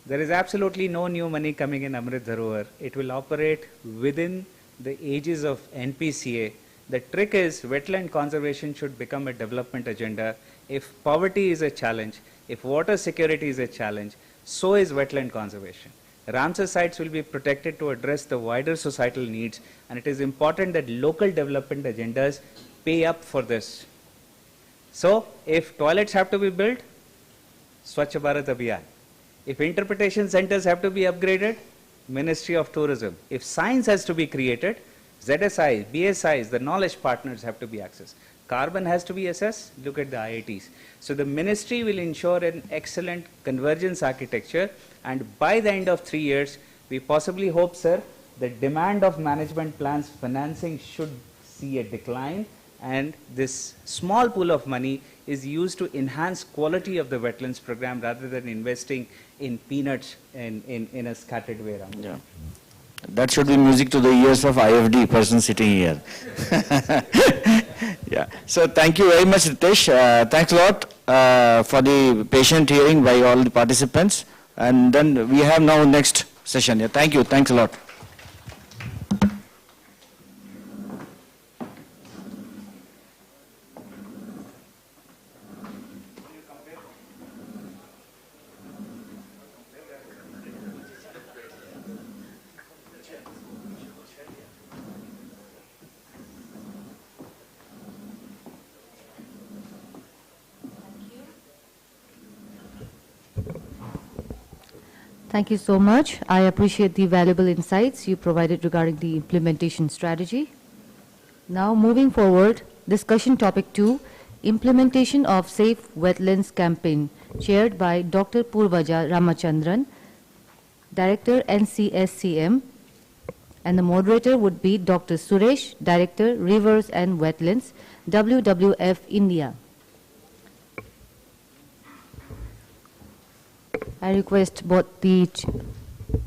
There is absolutely no new money coming in Amrit Dharohar. It will operate within the aegis of NPCA. The trick is wetland conservation should become a development agenda. If poverty is a challenge, if water security is a challenge, so is wetland conservation. Ramsar sites will be protected to address the wider societal needs, and it is important that local development agendas pay up for this. So, if toilets have to be built, Swachh Bharat Abhiyan. If interpretation centers have to be upgraded, Ministry of Tourism. If science has to be created, ZSIs, BSIs, the knowledge partners have to be accessed. Carbon has to be assessed, look at the IITs. So the ministry will ensure an excellent convergence architecture, and by the end of 3 years, we possibly hope, sir, the demand of management plans financing should see a decline, and this small pool of money is used to enhance quality of the wetlands program rather than investing in peanuts in a scattered way around. Yeah. That should be music to the ears of IFD person sitting here. Yeah. So thank you very much, Ritesh. Thanks a lot for the patient hearing by all the participants. And then we have now next session. Yeah. Thank you. Thanks a lot. Thank you so much. I appreciate the valuable insights you provided regarding the implementation strategy. Now moving forward, discussion topic 2, implementation of Safe Wetlands campaign, chaired by Dr. Purvaja Ramachandran, Director NCSCM, and the moderator would be Dr. Suresh, Director Rivers and Wetlands, WWF India. I request both the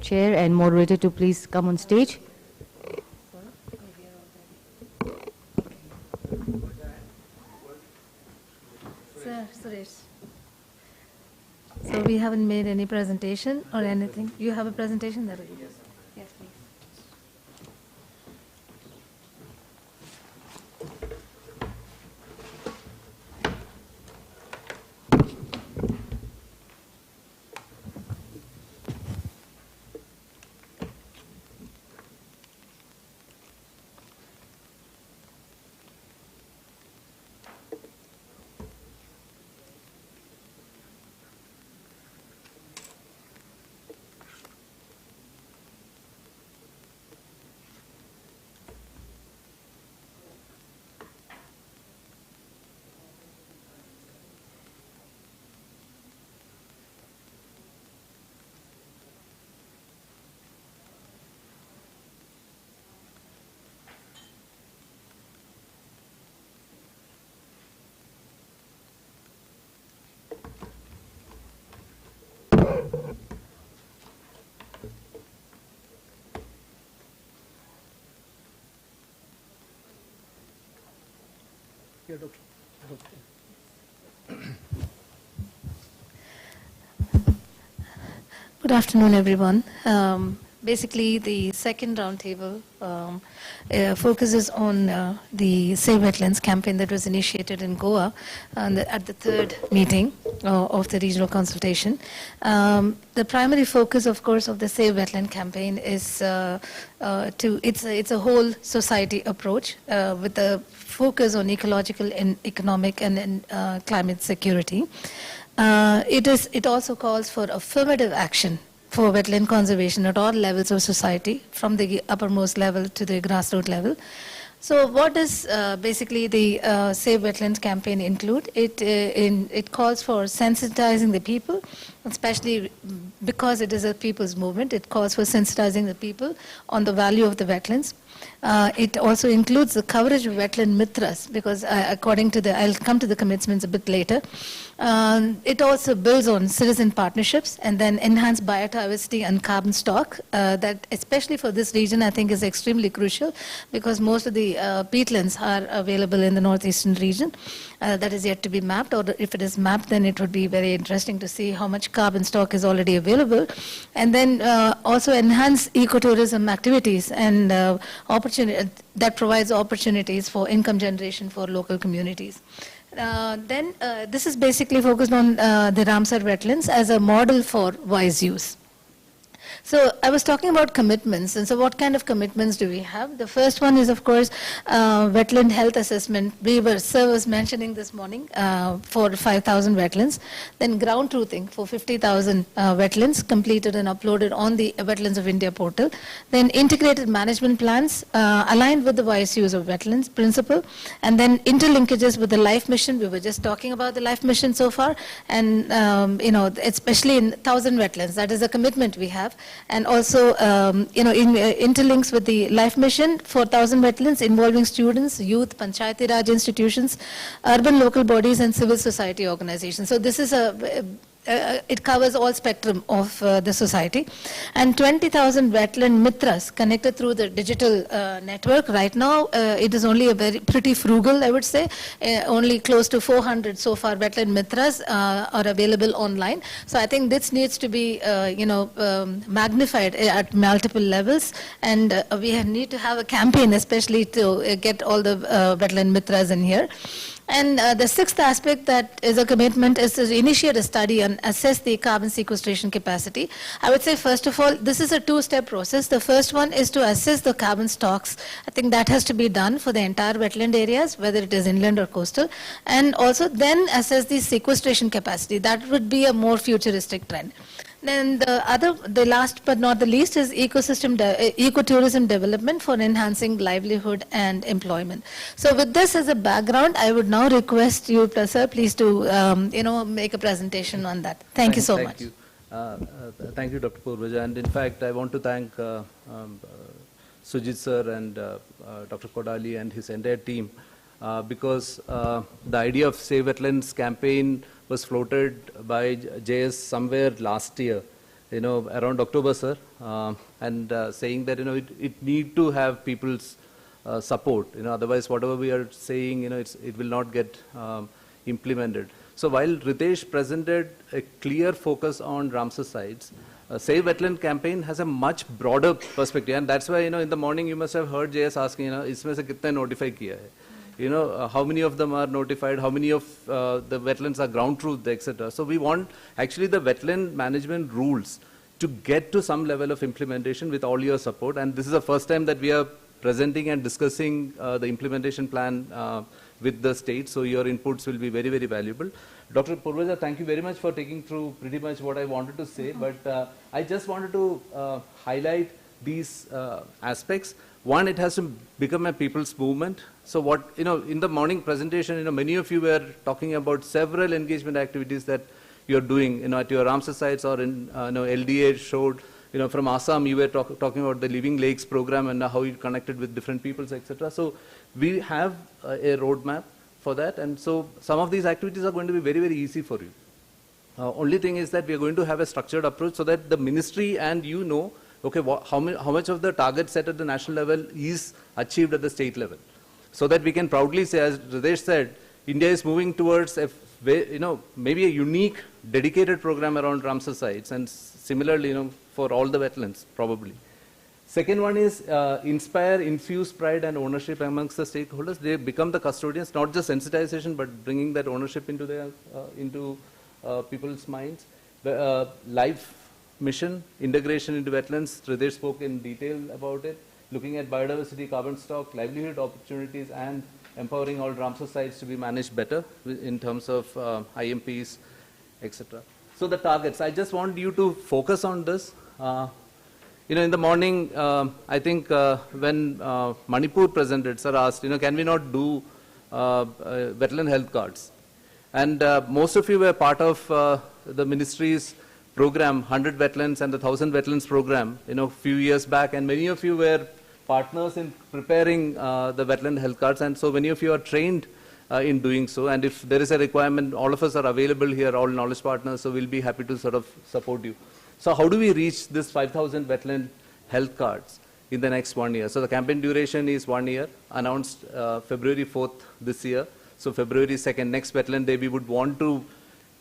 chair and moderator to please come on stage. Sir, Suresh. So we haven't made any presentation or anything. You have a presentation there? Yes, please. Good afternoon, everyone. Basically, the second roundtable focuses on the Save Wetlands campaign that was initiated in Goa at the third meeting of the regional consultation. The primary focus, of course, of the Save Wetland campaign is it's a whole society approach with a focus on ecological and economic and climate security. It also calls for affirmative action for wetland conservation at all levels of society, from the uppermost level to the grassroots level. So what does basically the Save Wetlands campaign include? It calls for sensitizing the people, especially because it is a people's movement. It calls for sensitizing the people on the value of the wetlands. It also includes the coverage of wetland mitras, because according to I'll come to the commitments a bit later. It also builds on citizen partnerships and then enhance biodiversity and carbon stock. That, especially for this region, I think is extremely crucial, because most of the peatlands are available in the northeastern region. That is yet to be mapped, or if it is mapped, then it would be very interesting to see how much carbon stock is already available. And then also enhance ecotourism activities and opportunity that provides opportunities for income generation for local communities. Then this is basically focused on the Ramsar wetlands as a model for wise use. So I was talking about commitments, and so what kind of commitments do we have? The first one is, of course, wetland health assessment. Sir was mentioning this morning for 5,000 wetlands. Then ground truthing for 50,000 wetlands completed and uploaded on the Wetlands of India portal. Then integrated management plans aligned with the wise use of wetlands principle. And then interlinkages with the life mission. We were just talking about the life mission so far, and especially in 1,000 wetlands. That is a commitment we have. And also, interlinks with the life mission for 1,000 wetlands involving students, youth, Panchayati Raj institutions, urban local bodies, and civil society organizations. So this is it covers all spectrum of the society. And 20,000 wetland mitras connected through the digital network. Right now, it is only pretty frugal, I would say. Only close to 400 so far wetland mitras are available online. So I think this needs to be, magnified at multiple levels. And we need to have a campaign, especially to get all the wetland mitras in here. And the sixth aspect that is a commitment is to initiate a study and assess the carbon sequestration capacity. I would say, first of all, this is a two-step process. The first one is to assess the carbon stocks. I think that has to be done for the entire wetland areas, whether it is inland or coastal. And also then assess the sequestration capacity. That would be a more futuristic trend. Then the last but not the least is ecotourism development for enhancing livelihood and employment. So with this as a background, I would now request you, sir, please to make a presentation on that. Thank you so much. Thank you, Dr. Purvaja. And in fact, I want to thank Sujit sir and Dr. Kodali and his entire team, because the idea of Save Wetlands campaign was floated by JS somewhere last year, around October, sir, and saying that, it need to have people's support, otherwise whatever we are saying, it will not get implemented. So while Ritesh presented a clear focus on Ramsar sites, Save Wetland campaign has a much broader perspective, and that's why, in the morning you must have heard JS asking, isme se kitna notify kiya hai? How many of them are notified, how many of the wetlands are ground truth, etc. So we want actually the wetland management rules to get to some level of implementation with all your support. And this is the first time that we are presenting and discussing the implementation plan with the state. So your inputs will be very, very valuable. Dr. Purvaja, thank you very much for taking through pretty much what I wanted to say. But I just wanted to highlight these aspects. One, it has to become a people's movement. So what, in the morning presentation, many of you were talking about several engagement activities that you're doing, at your Ramsar sites, or in, LDA showed, from Assam, you were talking about the Living Lakes program and how you connected with different peoples, etc. So we have a roadmap for that. And so some of these activities are going to be very, very easy for you. Only thing is that we are going to have a structured approach so that the ministry and okay, how much of the target set at the national level is achieved at the state level, so that we can proudly say, as Ritesh said, India is moving towards maybe a unique dedicated program around Ramsar sites, and similarly, for all the wetlands, probably. Second one is inspire, infuse pride and ownership amongst the stakeholders. They become the custodians, not just sensitization, but bringing that ownership into their people's minds. The life mission, integration into wetlands, Ritesh spoke in detail about it, looking at biodiversity, carbon stock, livelihood opportunities, and empowering all Ramsar sites to be managed better in terms of IMPs, etc. So the targets, I just want you to focus on this. In the morning, I think when Manipur presented, sir asked, can we not do wetland health cards? And most of you were part of the ministry's program, 100 wetlands and the 1,000 wetlands program, few years back, and many of you were partners in preparing the wetland health cards, and so many of you are trained in doing so, and if there is a requirement, all of us are available here, all knowledge partners, so we'll be happy to sort of support you. So how do we reach this 5,000 wetland health cards in the next 1 year? So the campaign duration is 1 year, announced February 4th this year. So February 2nd, next Wetland Day, we would want to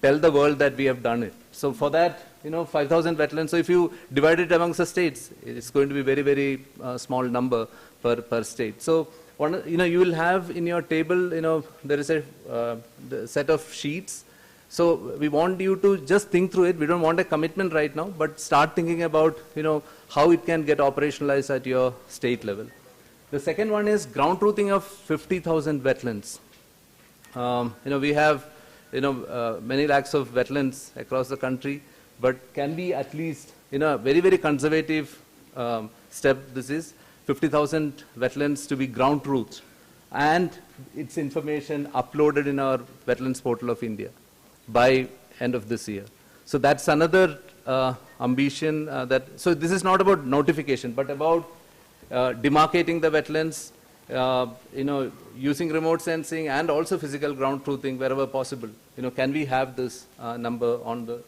tell the world that we have done it. So for that, 5,000 wetlands. So if you divide it amongst the states, it's going to be very, very small number per state. So you will have in your table, there is a set of sheets. So we want you to just think through it. We don't want a commitment right now, but start thinking about, how it can get operationalized at your state level. The second one is ground truthing of 50,000 wetlands. We have, many lakhs of wetlands across the country, but can we at least, a very, very conservative step, this is 50,000 wetlands to be ground truth and its information uploaded in our Wetlands Portal of India by end of this year. So that's another ambition so this is not about notification, but about demarcating the wetlands, using remote sensing and also physical ground truthing wherever possible. Can we have this number on the,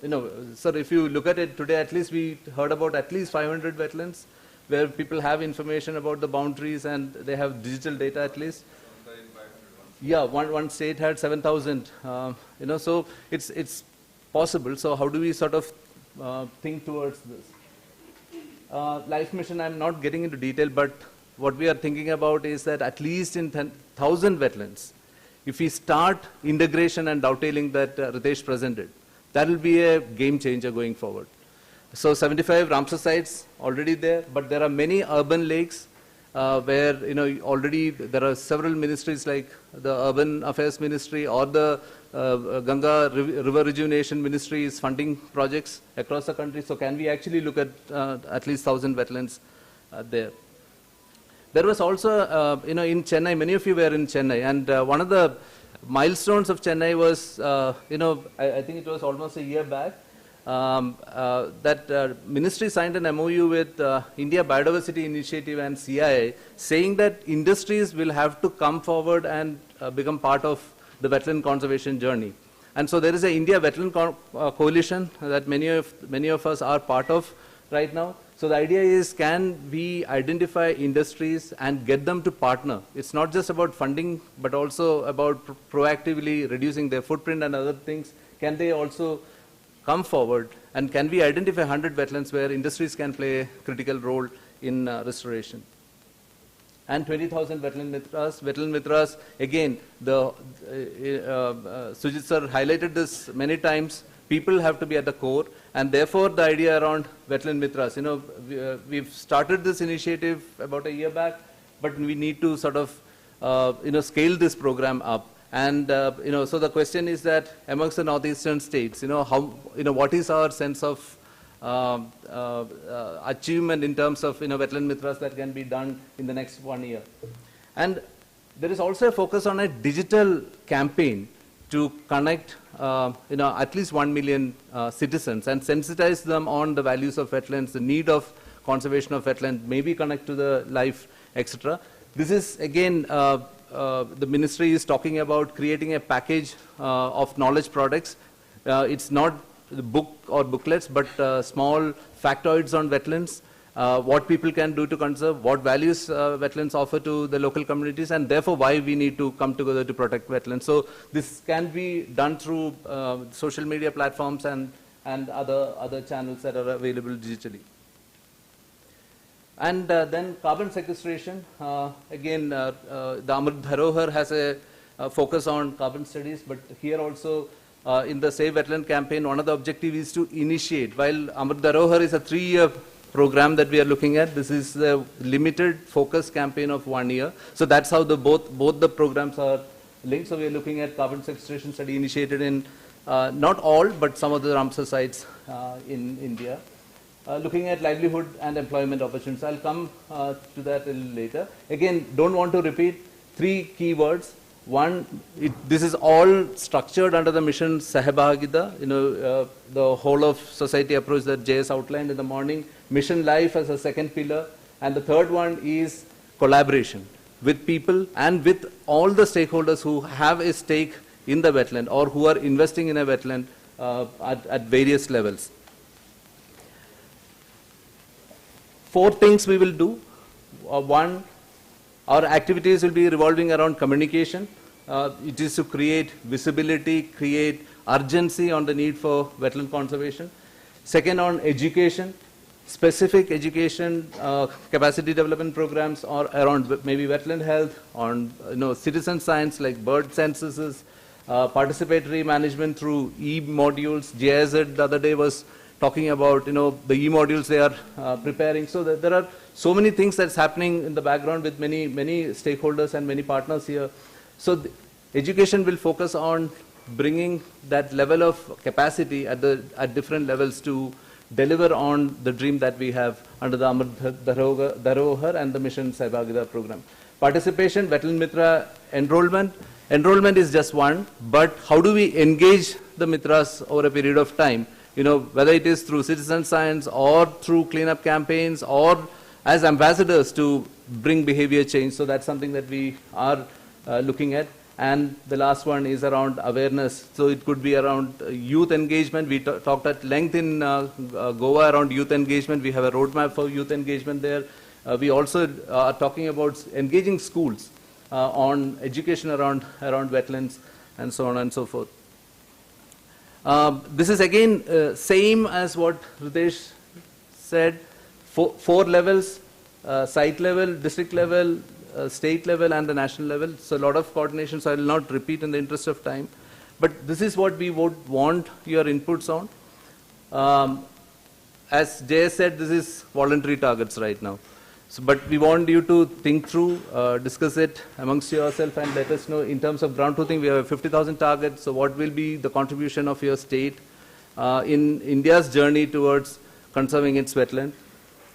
sir, if you look at it today, at least we heard about at least 500 wetlands where people have information about the boundaries and they have digital data at least. Yeah, one state had 7,000, so it's possible. So how do we sort of think towards this? Life mission, I'm not getting into detail, but what we are thinking about is that at least in 1,000 wetlands, if we start integration and dovetailing that Ritesh presented, that will be a game changer going forward. So 75 Ramsar sites already there, but there are many urban lakes where already there are several ministries like the Urban Affairs Ministry or the Ganga River Rejuvenation Ministry is funding projects across the country. So can we actually look at least 1,000 wetlands there? There was also, in Chennai, many of you were in Chennai, and one of the milestones of Chennai was, I think it was almost a year back, that ministry signed an MOU with India Biodiversity Initiative and CIA, saying that industries will have to come forward and become part of the wetland conservation journey. And so there is an India Wetland Coalition that many of us are part of right now. So the idea is, can we identify industries and get them to partner? It's not just about funding, but also about proactively reducing their footprint and other things. Can they also come forward, and can we identify 100 wetlands where industries can play a critical role in restoration? And 20,000 wetland mitras. Wetland mitras, again, Sujit sir highlighted this many times. People have to be at the core, and therefore the idea around wetland mitras. We've started this initiative about a year back, but we need to sort of, scale this program up. And so the question is that amongst the northeastern states, what is our sense of achievement in terms of wetland mitras that can be done in the next 1 year? And there is also a focus on a digital campaign to connect at least 1 million citizens and sensitize them on the values of wetlands, the need of conservation of wetland, maybe connect to the life, etc. This is again. The ministry is talking about creating a package of knowledge products. It's not the book or booklets, but small factoids on wetlands, what people can do to conserve, what values wetlands offer to the local communities, and therefore why we need to come together to protect wetlands. So this can be done through social media platforms and other channels that are available digitally. And then carbon sequestration. Again, the Amrit Dharohar has a focus on carbon studies, but here also in the Save Wetland campaign, one of the objectives is to initiate. While Amrit Dharohar is a 3-year program that we are looking at, this is the limited focus campaign of 1 year. So that's how both the programs are linked. So we are looking at carbon sequestration study initiated in not all, but some of the Ramsar sites in India. Looking at livelihood and employment opportunities. I'll come to that a little later. Again, don't want to repeat 3 key words. One, this is all structured under the mission Sahbagida, the whole of society approach that JS outlined in the morning. Mission life as a second pillar. And the third one is collaboration with people and with all the stakeholders who have a stake in the wetland or who are investing in a wetland at various levels. 4 things we will do. One, our activities will be revolving around communication. It is to create visibility, create urgency on the need for wetland conservation. Second, on education, specific education, capacity development programs or around maybe wetland health, on citizen science like bird censuses, participatory management through e-modules. GIZ the other day was talking about the e-modules they are preparing. So there are so many things that's happening in the background with many stakeholders and many partners here. So education will focus on bringing that level of capacity at different levels to deliver on the dream that we have under the Amrit Dharohar and the Mission Sahibagidar program. Participation, Wetland Mitra enrollment. Enrollment is just one, but how do we engage the Mitras over a period of time? Whether it is through citizen science or through cleanup campaigns or as ambassadors to bring behavior change. So that's something that we are looking at. And the last one is around awareness. So it could be around youth engagement. We talked at length in Goa around youth engagement. We have a roadmap for youth engagement there. We also are talking about engaging schools on education around wetlands and so on and so forth. This is again same as what Ritesh said. 4 levels, site level, district level, state level and the national level. So a lot of coordination, so I will not repeat in the interest of time. But this is what we would want your inputs on. As Jay said, this is voluntary targets right now. So, but we want you to think through, discuss it amongst yourself and let us know in terms of ground truthing. We have a 50,000 target. So what will be the contribution of your state in India's journey towards conserving its wetland?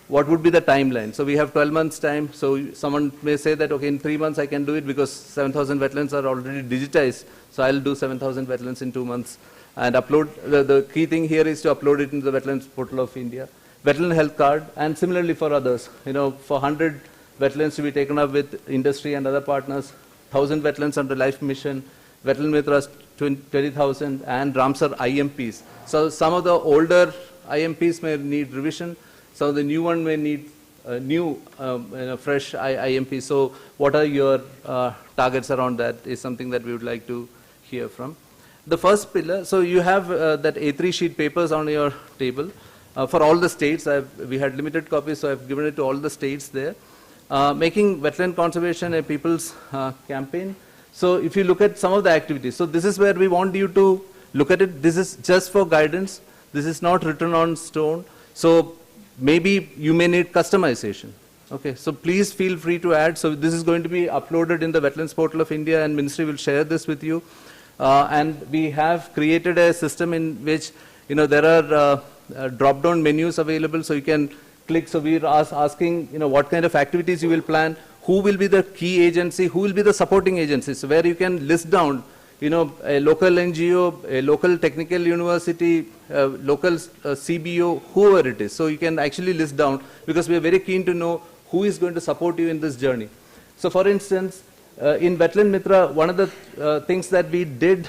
What would be the timeline? So we have 12 months time. So someone may say that, okay, in 3 months I can do it because 7,000 wetlands are already digitized. So I'll do 7,000 wetlands in 2 months and upload. The key thing here is to upload it into the Wetlands Portal of India. Wetland health card, and similarly for others. For 100 wetlands to be taken up with industry and other partners, 1,000 wetlands under Life Mission, Wetland Mitras 20,000, and Ramsar IMPs. So some of the older IMPs may need revision. Some of the new one may need new, fresh IMP. So what are your targets around that is something that we would like to hear from. The first pillar, so you have that A3 sheet papers on your table. For all the states, we had limited copies, so I've given it to all the states there. Making wetland conservation a people's campaign. So if you look at some of the activities, so this is where we want you to look at it. This is just for guidance. This is not written on stone. So maybe you may need customization. Okay, so please feel free to add. So this is going to be uploaded in the Wetlands Portal of India, and Ministry will share this with you. And we have created a system in which there are drop-down menus available, so you can click. So we are asking, what kind of activities you will plan, who will be the key agency, who will be the supporting agency. So where you can list down, a local NGO, a local technical university, local CBO, whoever it is. So you can actually list down, because we are very keen to know who is going to support you in this journey. So for instance, in Wetland Mitra, one of the things that we did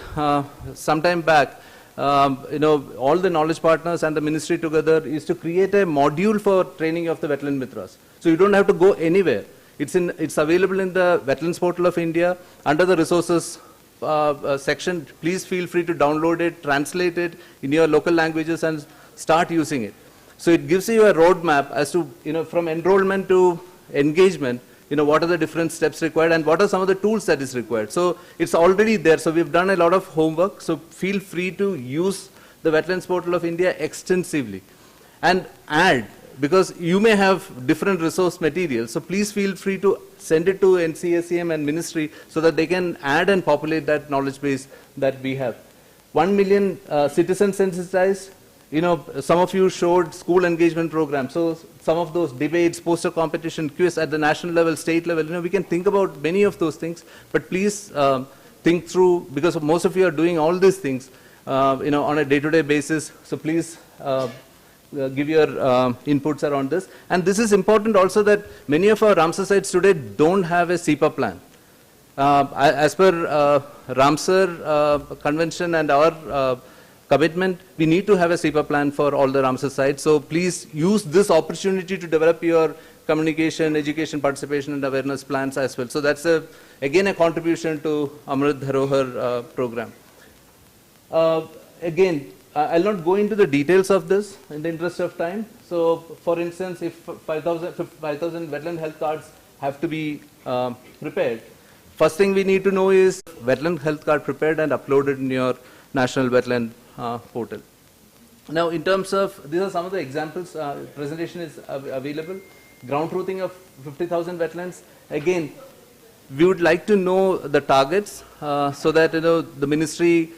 some time back, all the knowledge partners and the ministry together is to create a module for training of the Wetland Mitras. So you don't have to go anywhere. It's available in the Wetlands Portal of India under the resources section. Please feel free to download it, translate it in your local languages and start using it. So it gives you a roadmap as to, from enrollment to engagement, what are the different steps required and what are some of the tools that is required. So it's already there. So we've done a lot of homework. So feel free to use the Wetlands Portal of India extensively and add, because you may have different resource materials. So please feel free to send it to NCSEM and Ministry so that they can add and populate that knowledge base that we have. 1 million citizens sensitized. Some of you showed school engagement programs. So some of those debates, poster competition, quiz at the national level, state level, we can think about many of those things. But please think through, because most of you are doing all these things, on a day-to-day basis. So please give your inputs around this. And this is important also that many of our Ramsar sites today don't have a SEPA plan. As per Ramsar Convention and our commitment, we need to have a SEPA plan for all the Ramsar sites. So please use this opportunity to develop your communication, education, participation and awareness plans as well. So that's again a contribution to Amrit Dharohar program. Again, I'll not go into the details of this in the interest of time. So for instance, if 5,000 wetland health cards have to be prepared, first thing we need to know is wetland health card prepared and uploaded in your national wetland portal. Now in terms of, these are some of the examples, presentation is available. Ground truthing of 50,000 wetlands. Again, we would like to know the targets so that the ministry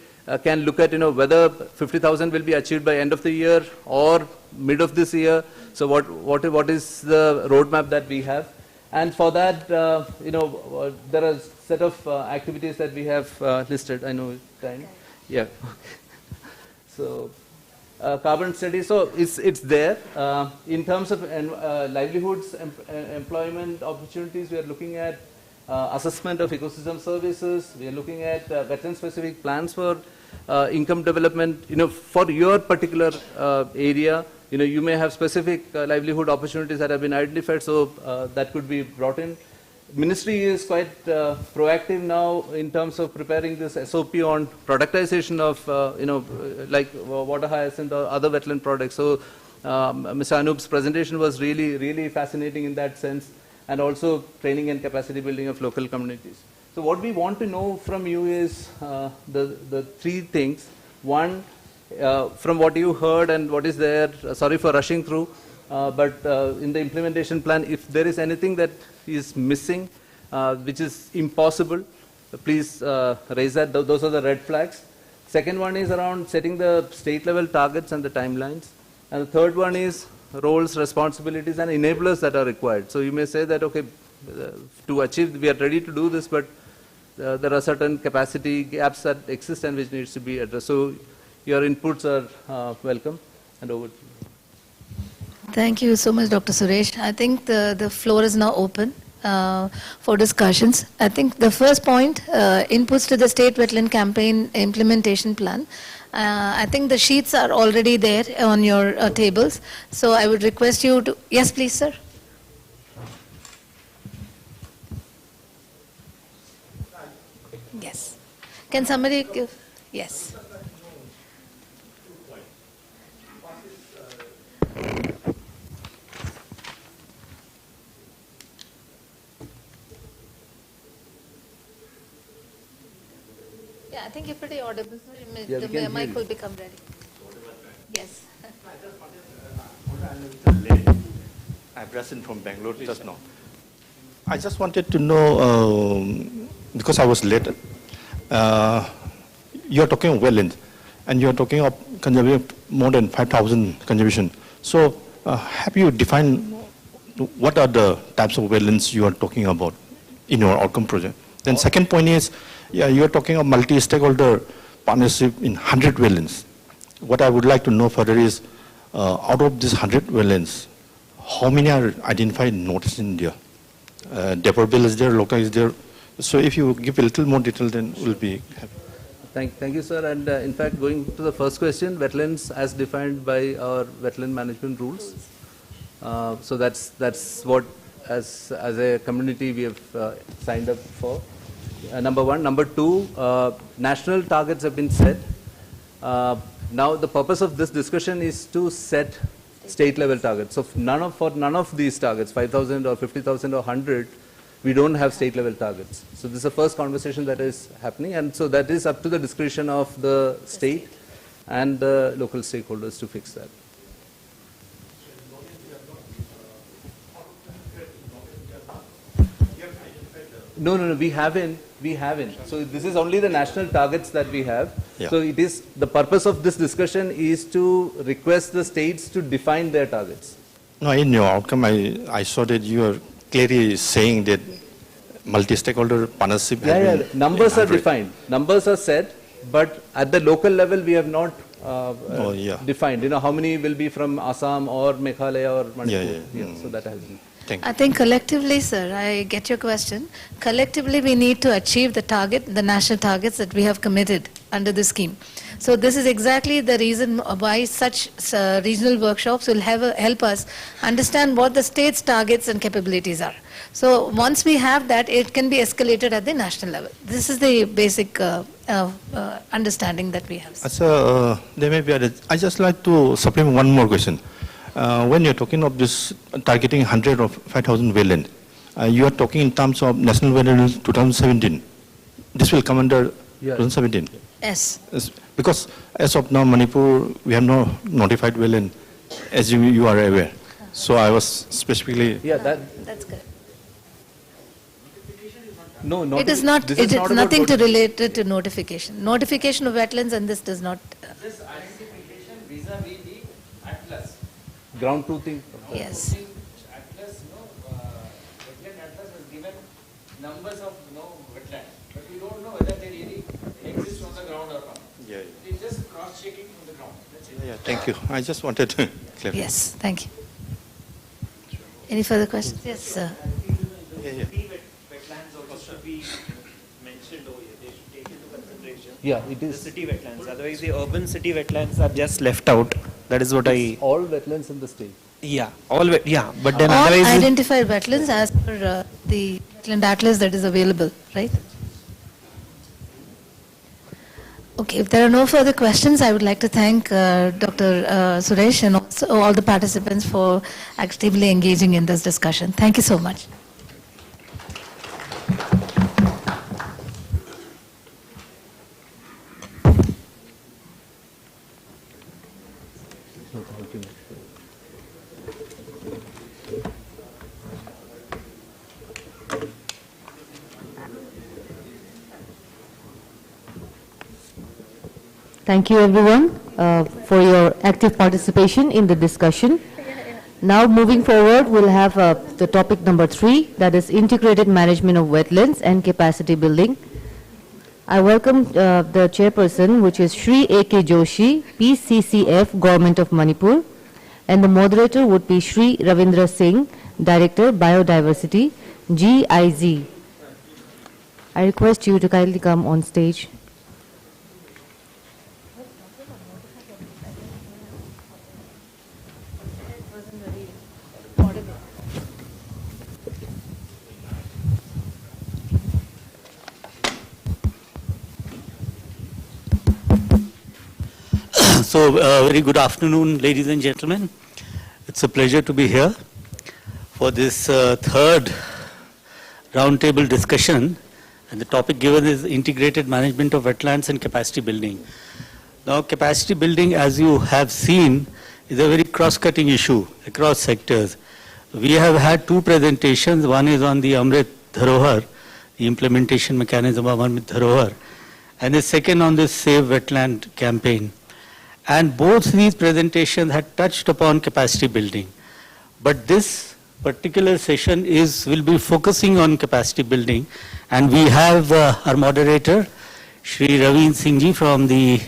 can look at whether 50,000 will be achieved by end of the year or mid of this year. So what is the roadmap that we have? And for that, there are a set of activities that we have listed. I know time. Yeah. So. Carbon study, so it's there. In terms of livelihoods, employment opportunities, we are looking at assessment of ecosystem services. We are looking at wetland-specific plans for income development. For your particular area, you may have specific livelihood opportunities that have been identified, so that could be brought in. Ministry is quite proactive now in terms of preparing this SOP on productization of, like water hyacinth or other wetland products. So Mr. Anoop's presentation was really fascinating in that sense, and also training and capacity building of local communities. So what we want to know from you is the three things. One, from what you heard and what is there, sorry for rushing through, but in the implementation plan, if there is anything that is missing, which is impossible, please raise that. Those are the red flags. Second one is around setting the state level targets and the timelines. And the third one is roles, responsibilities and enablers that are required. So you may say that, okay, to achieve, we are ready to do this, but there are certain capacity gaps that exist and which needs to be addressed. So your inputs are welcome, and over to you. Thank you so much, Dr. Suresh. I think the floor is now open for discussions. I think the first point, inputs to the State Wetland Campaign Implementation Plan. I think the sheets are already there on your tables. So I would request you to, yes please sir. Yes. Can somebody give, yes. Yeah, I think you're pretty audible, sir. Yeah, the mic will become ready. Yes. I'm present from Bangalore just now. I just wanted to know, because I was late, you're talking of wetlands, and you're talking of conservation more than 5,000 conservation. So have you defined what are the types of wetlands you are talking about in your outcome project? Then second point is, yeah, you're talking of multi-stakeholder partnership in 100 wetlands. What I would like to know further is, out of these 100 wetlands, how many are identified noticed in India? Biren is there, Loktak is there. So if you give a little more detail, then we'll be happy. Thank you, sir. And in fact, going to the first question, wetlands as defined by our wetland management rules. So that's what, as a community, we have signed up for. Number one. Number two, national targets have been set. Now, the purpose of this discussion is to set state level targets. So for none of these targets, 5,000 or 50,000 or 100, we don't have state level targets. So this is the first conversation that is happening, and so that is up to the discretion of the state and the local stakeholders to fix that. No, we haven't. So this is only the national targets that we have. Yeah. So it is, the purpose of this discussion is to request the states to define their targets. No, in your outcome, I saw that you are clearly saying that multi-stakeholder partnership. Yeah, numbers are defined, numbers are set, but at the local level we have not defined? You know, how many will be from Assam or Meghalaya or Manipur? So that has been. I think collectively, sir, I get your question. Collectively, we need to achieve the target, the national targets that we have committed under the scheme. So this is exactly the reason why such regional workshops will help us understand what the state's targets and capabilities are. So once we have that, it can be escalated at the national level. This is the basic understanding that we have. So, there may be I just like to supplement one more question. When you're talking of this targeting 100 or 5,000 wetland, you are talking in terms of national wetland 2017. This will come under 2017. Yes. Because as of now, Manipur, we have no notified wetland, as you are aware. So I was specifically. Yeah, that's good. No, it is not. It is nothing to relate to notification. Notification of wetlands, and this does not. This identification vis-a-vis the atlas. Ground truthing. Yes. Atlas, wetland atlas has given numbers of wetlands, but we don't know whether they really exist on the ground or not. It's just cross-checking from the ground. That's it. Thank you. I just wanted to clarify. Yes, thank you. Any further questions? Yes, sir. Wetlands also should be mentioned over here. They should take into consideration. Yeah, it is. The city wetlands. Otherwise, the urban city wetlands are just left out. That is what All wetlands in the state. Yeah, but then All otherwise. identified wetlands as per the wetland atlas that is available, right? Okay, if there are no further questions, I would like to thank Dr. Suresh and also all the participants for actively engaging in this discussion. Thank you so much. Thank you everyone for your active participation in the discussion. Now moving forward, we'll have the topic number 3, that is integrated management of wetlands and capacity building. I welcome the chairperson, which is Shri A.K. Joshi, PCCF, Government of Manipur, and the moderator would be Shri Ravindra Singh, Director, Biodiversity, GIZ. I request you to kindly come on stage. So, very good afternoon, ladies and gentlemen. It's a pleasure to be here for this third roundtable discussion, and the topic given is integrated management of wetlands and capacity building. Now, capacity building, as you have seen, is a very cross-cutting issue across sectors. We have had 2 presentations. One is on the Amrit Dharohar, the implementation mechanism of Amrit Dharohar, and the second on the Save Wetland campaign. And both these presentations had touched upon capacity building. But this particular session will be focusing on capacity building. And we have our moderator, Shri Ravindra Singh from the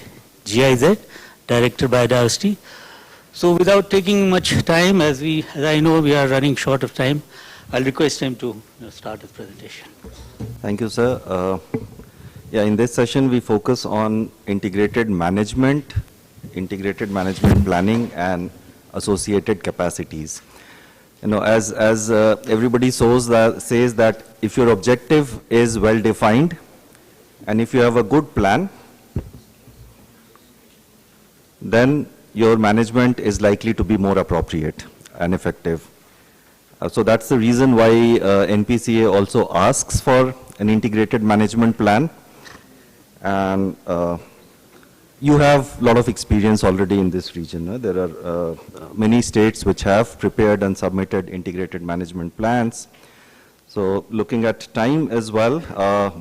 GIZ, Director Biodiversity. So without taking much time, as I know we are running short of time, I'll request him to start his presentation. Thank you, sir. In this session we focus on integrated management planning and associated capacities. As everybody says that if your objective is well defined and if you have a good plan, then your management is likely to be more appropriate and effective. So that's the reason why NPCA also asks for an integrated management plan. And you have a lot of experience already in this region. There are many states which have prepared and submitted integrated management plans. So looking at time as well,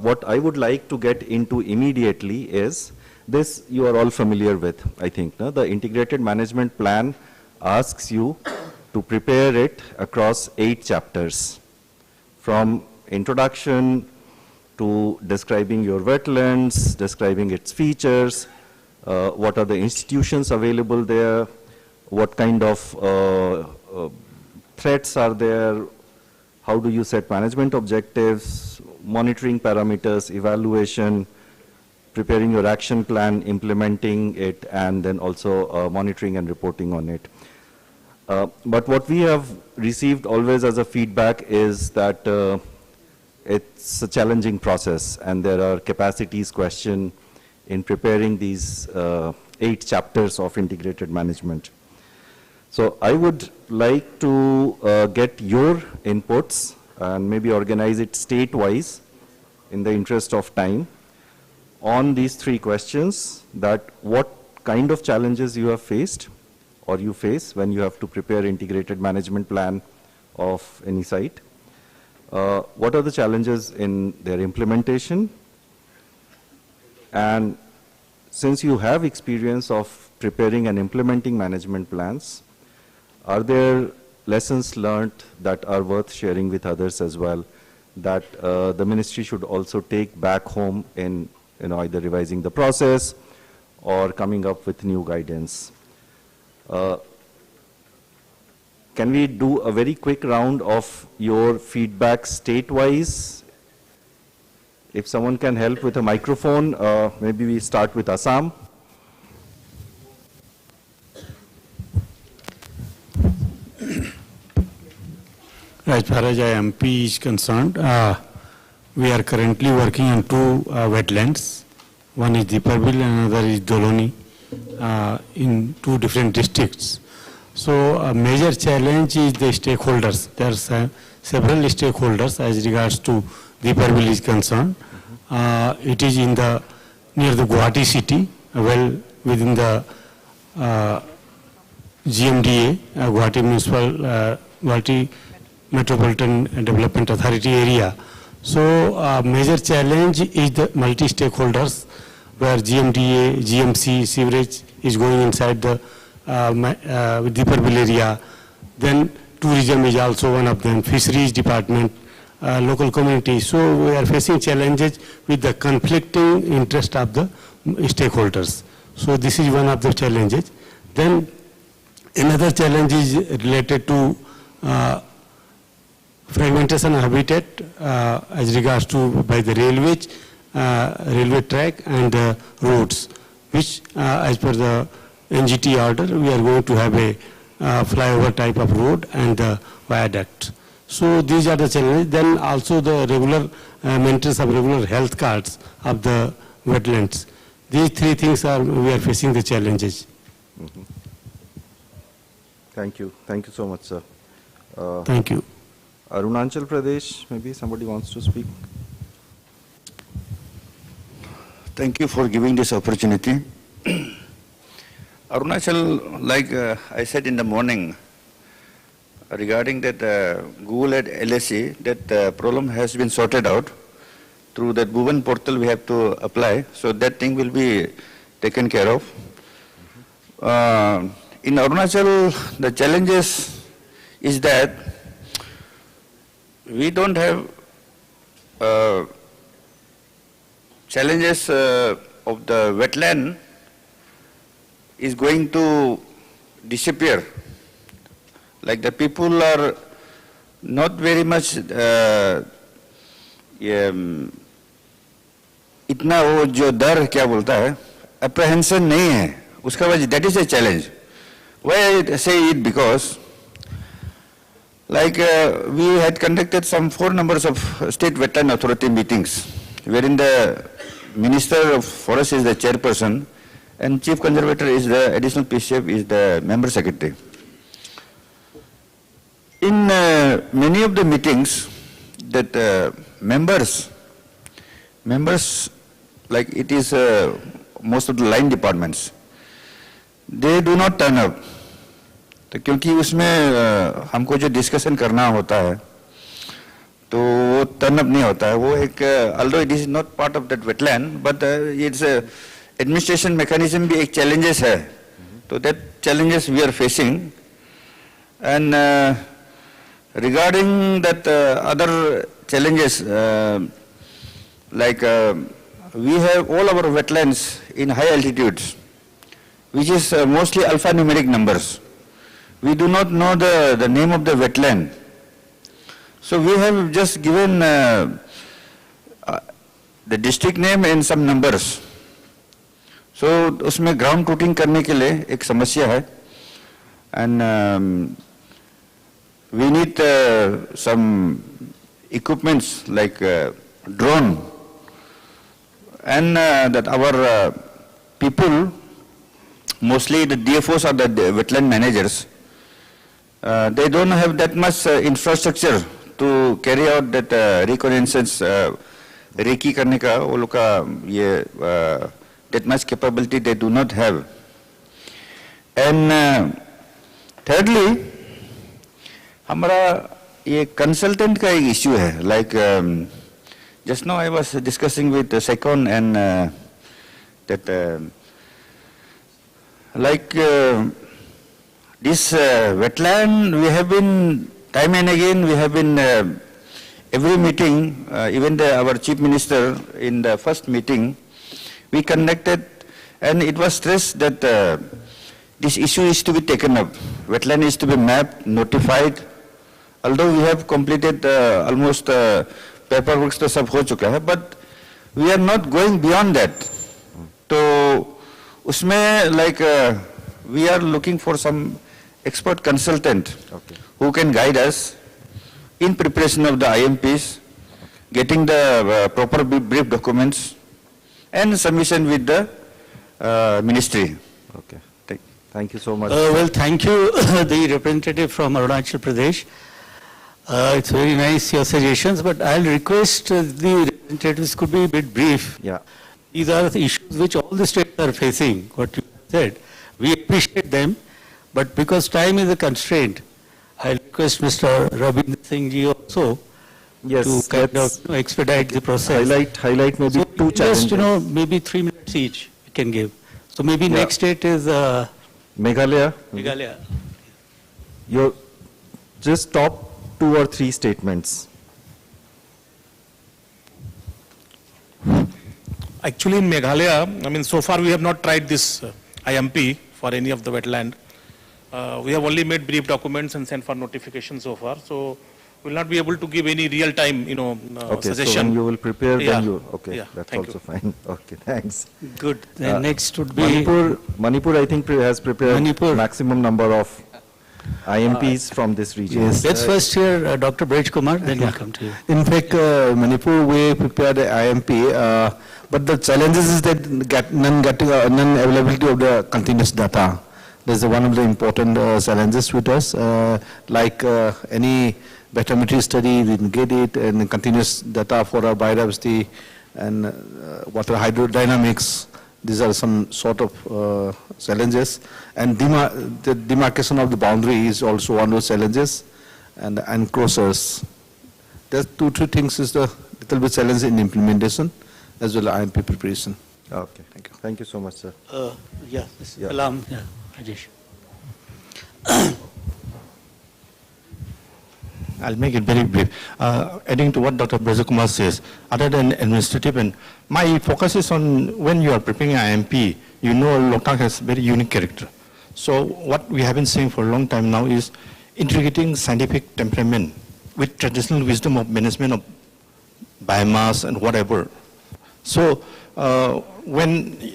what I would like to get into immediately is this you are all familiar with, I think. No? The integrated management plan asks you to prepare it across 8 chapters, from introduction to describing your wetlands, describing its features, what are the institutions available there, what kind of threats are there, how do you set management objectives, monitoring parameters, evaluation, preparing your action plan, implementing it, and then also monitoring and reporting on it. But what we have received always as a feedback is that it's a challenging process, and there are capacities questioned in preparing these 8 chapters of integrated management. So I would like to get your inputs and maybe organize it state-wise in the interest of time on these 3 questions, that what kind of challenges you have faced or you face when you have to prepare integrated management plan of any site. What are the challenges in their implementation? And since you have experience of preparing and implementing management plans, are there lessons learned that are worth sharing with others as well, that the ministry should also take back home in either revising the process or coming up with new guidance? Can we do a very quick round of your feedback state-wise? If someone can help with a microphone, maybe we start with Assam. As far as MP is concerned, we are currently working on 2 wetlands. One is Deeparville and another is Doloni, in 2 different districts. So a major challenge is the stakeholders. There are several stakeholders as regards to Deeparville is concerned. It is in the near the Guwahati city, well within the GMDA, Guwahati Guwahati Metropolitan Development Authority area. So major challenge is the multi-stakeholders, where GMDA, GMC, sewerage is going inside the Deeparville area. Then tourism is also one of them, fisheries department, local communities. So we are facing challenges with the conflicting interest of the stakeholders. So this is one of the challenges. Then another challenge is related to fragmentation of habitat as regards to by the railway track and roads, which as per the NGT order, we are going to have a flyover type of road and viaduct. So these are the challenges. Then also the regular maintenance of regular health cards of the wetlands. These 3 things we are facing the challenges. Mm-hmm. Thank you. Thank you so much, sir. Thank you. Arunachal Pradesh, maybe somebody wants to speak. Thank you for giving this opportunity. Arunachal, like I said in the morning, regarding that Google at LSE, that problem has been sorted out. Through that Bhuvan portal we have to apply, so that thing will be taken care of. In Arunachal, the challenges is that we don't have challenges of the wetland is going to disappear. Like the people are not very much इतना वो जो डर क्या बोलता है apprehension नहीं है उसका वजह that is a challenge. Why I say it? Because like we had conducted some 4 numbers of state wetland authority meetings, wherein the Minister of Forest is the chairperson and Chief Conservator is the additional PCF is the member secretary. In many of the meetings that members like it is most of the line departments, they do not turn up. तो क्योंकि उसमें हमको जो discussion करना होता है तो वो टर्न अप नहीं होता है. वो एक although it is not part of that wetland, but it's a administration mechanism भी एक challenges है. तो that challenges we are facing. And regarding that other challenges, like we have all our wetlands in high altitudes, which is mostly alphanumeric numbers. We do not know the name of the wetland. So we have just given the district name and some numbers. So उसमें ground routing करने के लिए एक समस्या है, and we need some equipments like drone, and that our people, mostly the DFOs or the wetland managers, they don't have that much infrastructure to carry out that reconnaissance, recce करने का वो लोग का ये that much capability they do not have. And thirdly, हमारा ये consultant का एक issue है, like just now I was discussing with Secon and that like this wetland, we have been time and again, we have been every meeting, even our chief minister in the first meeting, we conducted, and it was stressed that this issue is to be taken up. Wetland is to be mapped, notified. Although we have completed almost paperwork to सब हो चुका है, but we are not going beyond that. So उसमें like we are looking for some expert consultant who can guide us in preparation of the IMPs, getting the proper brief documents, and submission with the ministry. Okay. Thank you so much. Well, thank you, the representative from Arunachal Pradesh. It's very nice, your suggestions, but I'll request the representatives could be a bit brief. Yeah. These are the issues which all the states are facing, what you said. We appreciate them, but because time is a constraint, I request Mr. Ravinder Singh ji also to kind of expedite the process. Highlight maybe two challenges. Just, maybe 3 minutes each we can give. So maybe next state is Meghalaya. Meghalaya. Your just top 2 or 3 statements. Actually, in Meghalaya, I mean, so far we have not tried this IMP for any of the wetland. We have only made brief documents and sent for notification so far. So we will not be able to give any real-time, Okay, suggestion. so when you will prepare, Yeah. then you, okay, Yeah, that's thank also fine. Okay, thanks. Good. Then next would be Manipur, I think, has prepared maximum number of IMPs from this region. Yes. Let's first hear Dr. Braj Kumar, then we'll come to you. In fact, Manipur, we prepared the IMP, but the challenges is that non-availability of the continuous data. That's one of the important challenges with us. Like any bathymetry study, we didn't get it, and continuous data for our biodiversity and water hydrodynamics. These are some sort of challenges. And the demarcation of the boundary is also one of those challenges, and enclosures. There's 2-3 things is the little bit challenge in implementation as well as IMP preparation. Okay. Thank you. Thank you so much, sir. Yeah. Salam. Yeah. Rajesh. I'll make it very brief. Adding to what Dr. Brajakumar says, other than administrative, and my focus is on when you are preparing an IMP, you know Loktak has very unique character. So what we have been saying for a long time now is integrating scientific temperament with traditional wisdom of management of biomass and whatever. So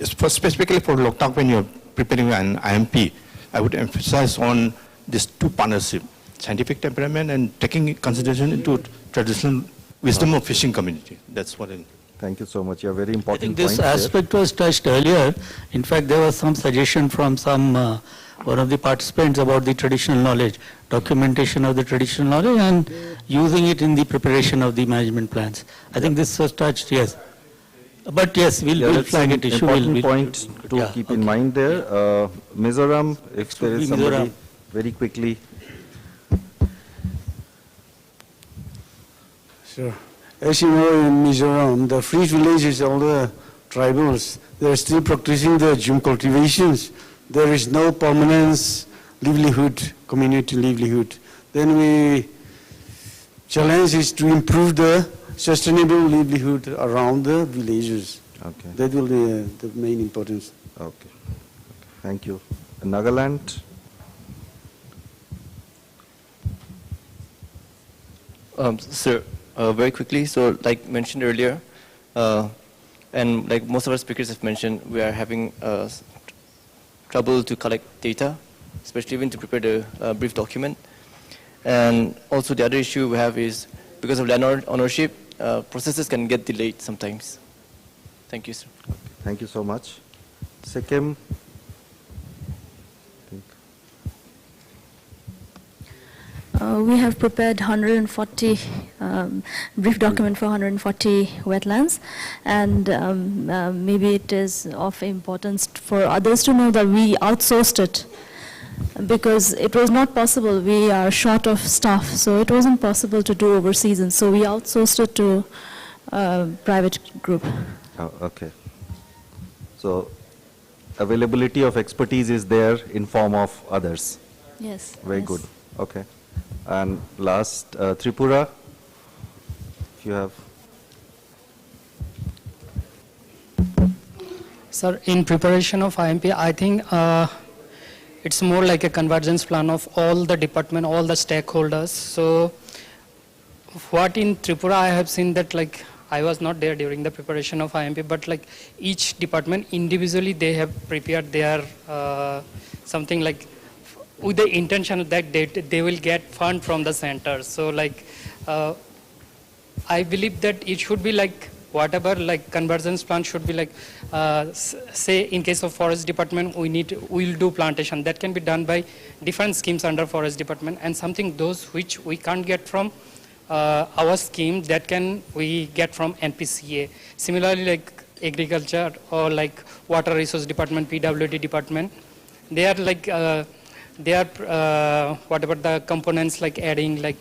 specifically for Loktak, when you're preparing an IMP, I would emphasize on these 2 partnerships, scientific temperament and taking consideration into traditional wisdom of fishing community. That's what I... Thank you so much. You have very I important think this point here. aspect was touched earlier. In fact, there was some suggestion from one of the participants about the traditional knowledge, documentation of the traditional knowledge and using it in the preparation of the management plans. I think this was touched, yes. But yes, we'll flag it issue. Important point to keep in mind there. Mizoram, if there is somebody, Mizoram. very quickly. Sure. As you know, in Mizoram, the free villages, all the tribals, they are still practicing the gym cultivations. There is no permanent livelihood, community livelihood. Then we challenge is to improve the sustainable livelihood around the villages. Okay. That will be the main importance. Okay. Thank you. Nagaland? Sir, very quickly, so like mentioned earlier, and like most of our speakers have mentioned, we are having trouble to collect data, especially even to prepare the brief document. And also the other issue we have is because of land ownership, processes can get delayed sometimes. Thank you, sir. Thank you so much. Sikkim? We have prepared 140 brief document for 140 wetlands, and maybe it is of importance for others to know that we outsourced it because it was not possible. We are short of staff, so it wasn't possible to do overseas, and so we outsourced it to a private group. Oh, okay. So availability of expertise is there in form of others. Yes. Very yes. good. Okay. And last, Tripura, if you have. Sir, in preparation of IMP, I think it's more like a convergence plan of all the department, all the stakeholders. So what in Tripura I have seen that like I was not there during the preparation of IMP, but like each department individually they have prepared their something like with the intention that they will get fund from the center. So like I believe that it should be like whatever like convergence plan should be like say in case of forest department we'll do plantation that can be done by different schemes under forest department, and something those which we can't get from our scheme that can we get from NPCA. Similarly like agriculture or like water resource department, PWD department, they are like they are whatever the components like adding like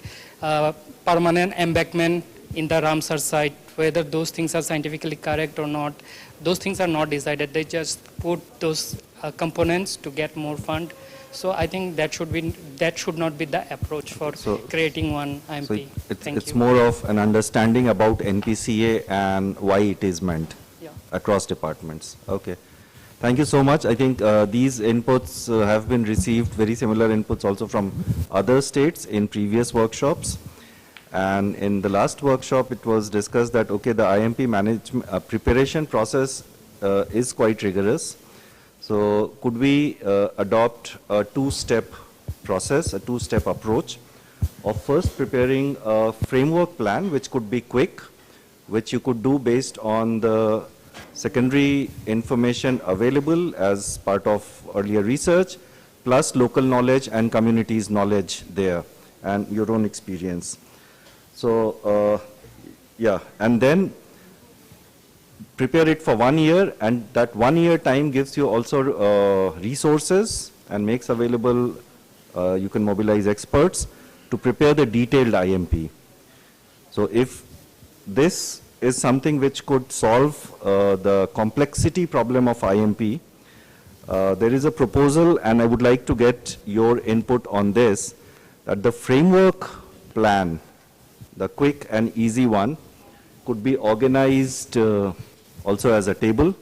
permanent embankment in the Ramsar site, whether those things are scientifically correct or not, those things are not decided. They just put those components to get more fund. So I think that should not be the approach for creating one IMP. So it's more of an understanding about NPCA and why it is meant across departments. Okay. Thank you so much. I think these inputs have been received, very similar inputs also from other states in previous workshops. And in the last workshop, it was discussed that, okay, the IMP management preparation process is quite rigorous. So could we adopt a two-step process, a two-step approach of first preparing a framework plan, which could be quick, which you could do based on the secondary information available as part of earlier research, plus local knowledge and communities' knowledge there, and your own experience. So, yeah, and then prepare it for 1 year, and that 1 year time gives you also resources and makes available, you can mobilize experts to prepare the detailed IMP. So if this is something which could solve the complexity problem of IMP, there is a proposal, and I would like to get your input on this, that the framework plan, the quick and easy one, could be organized also as a table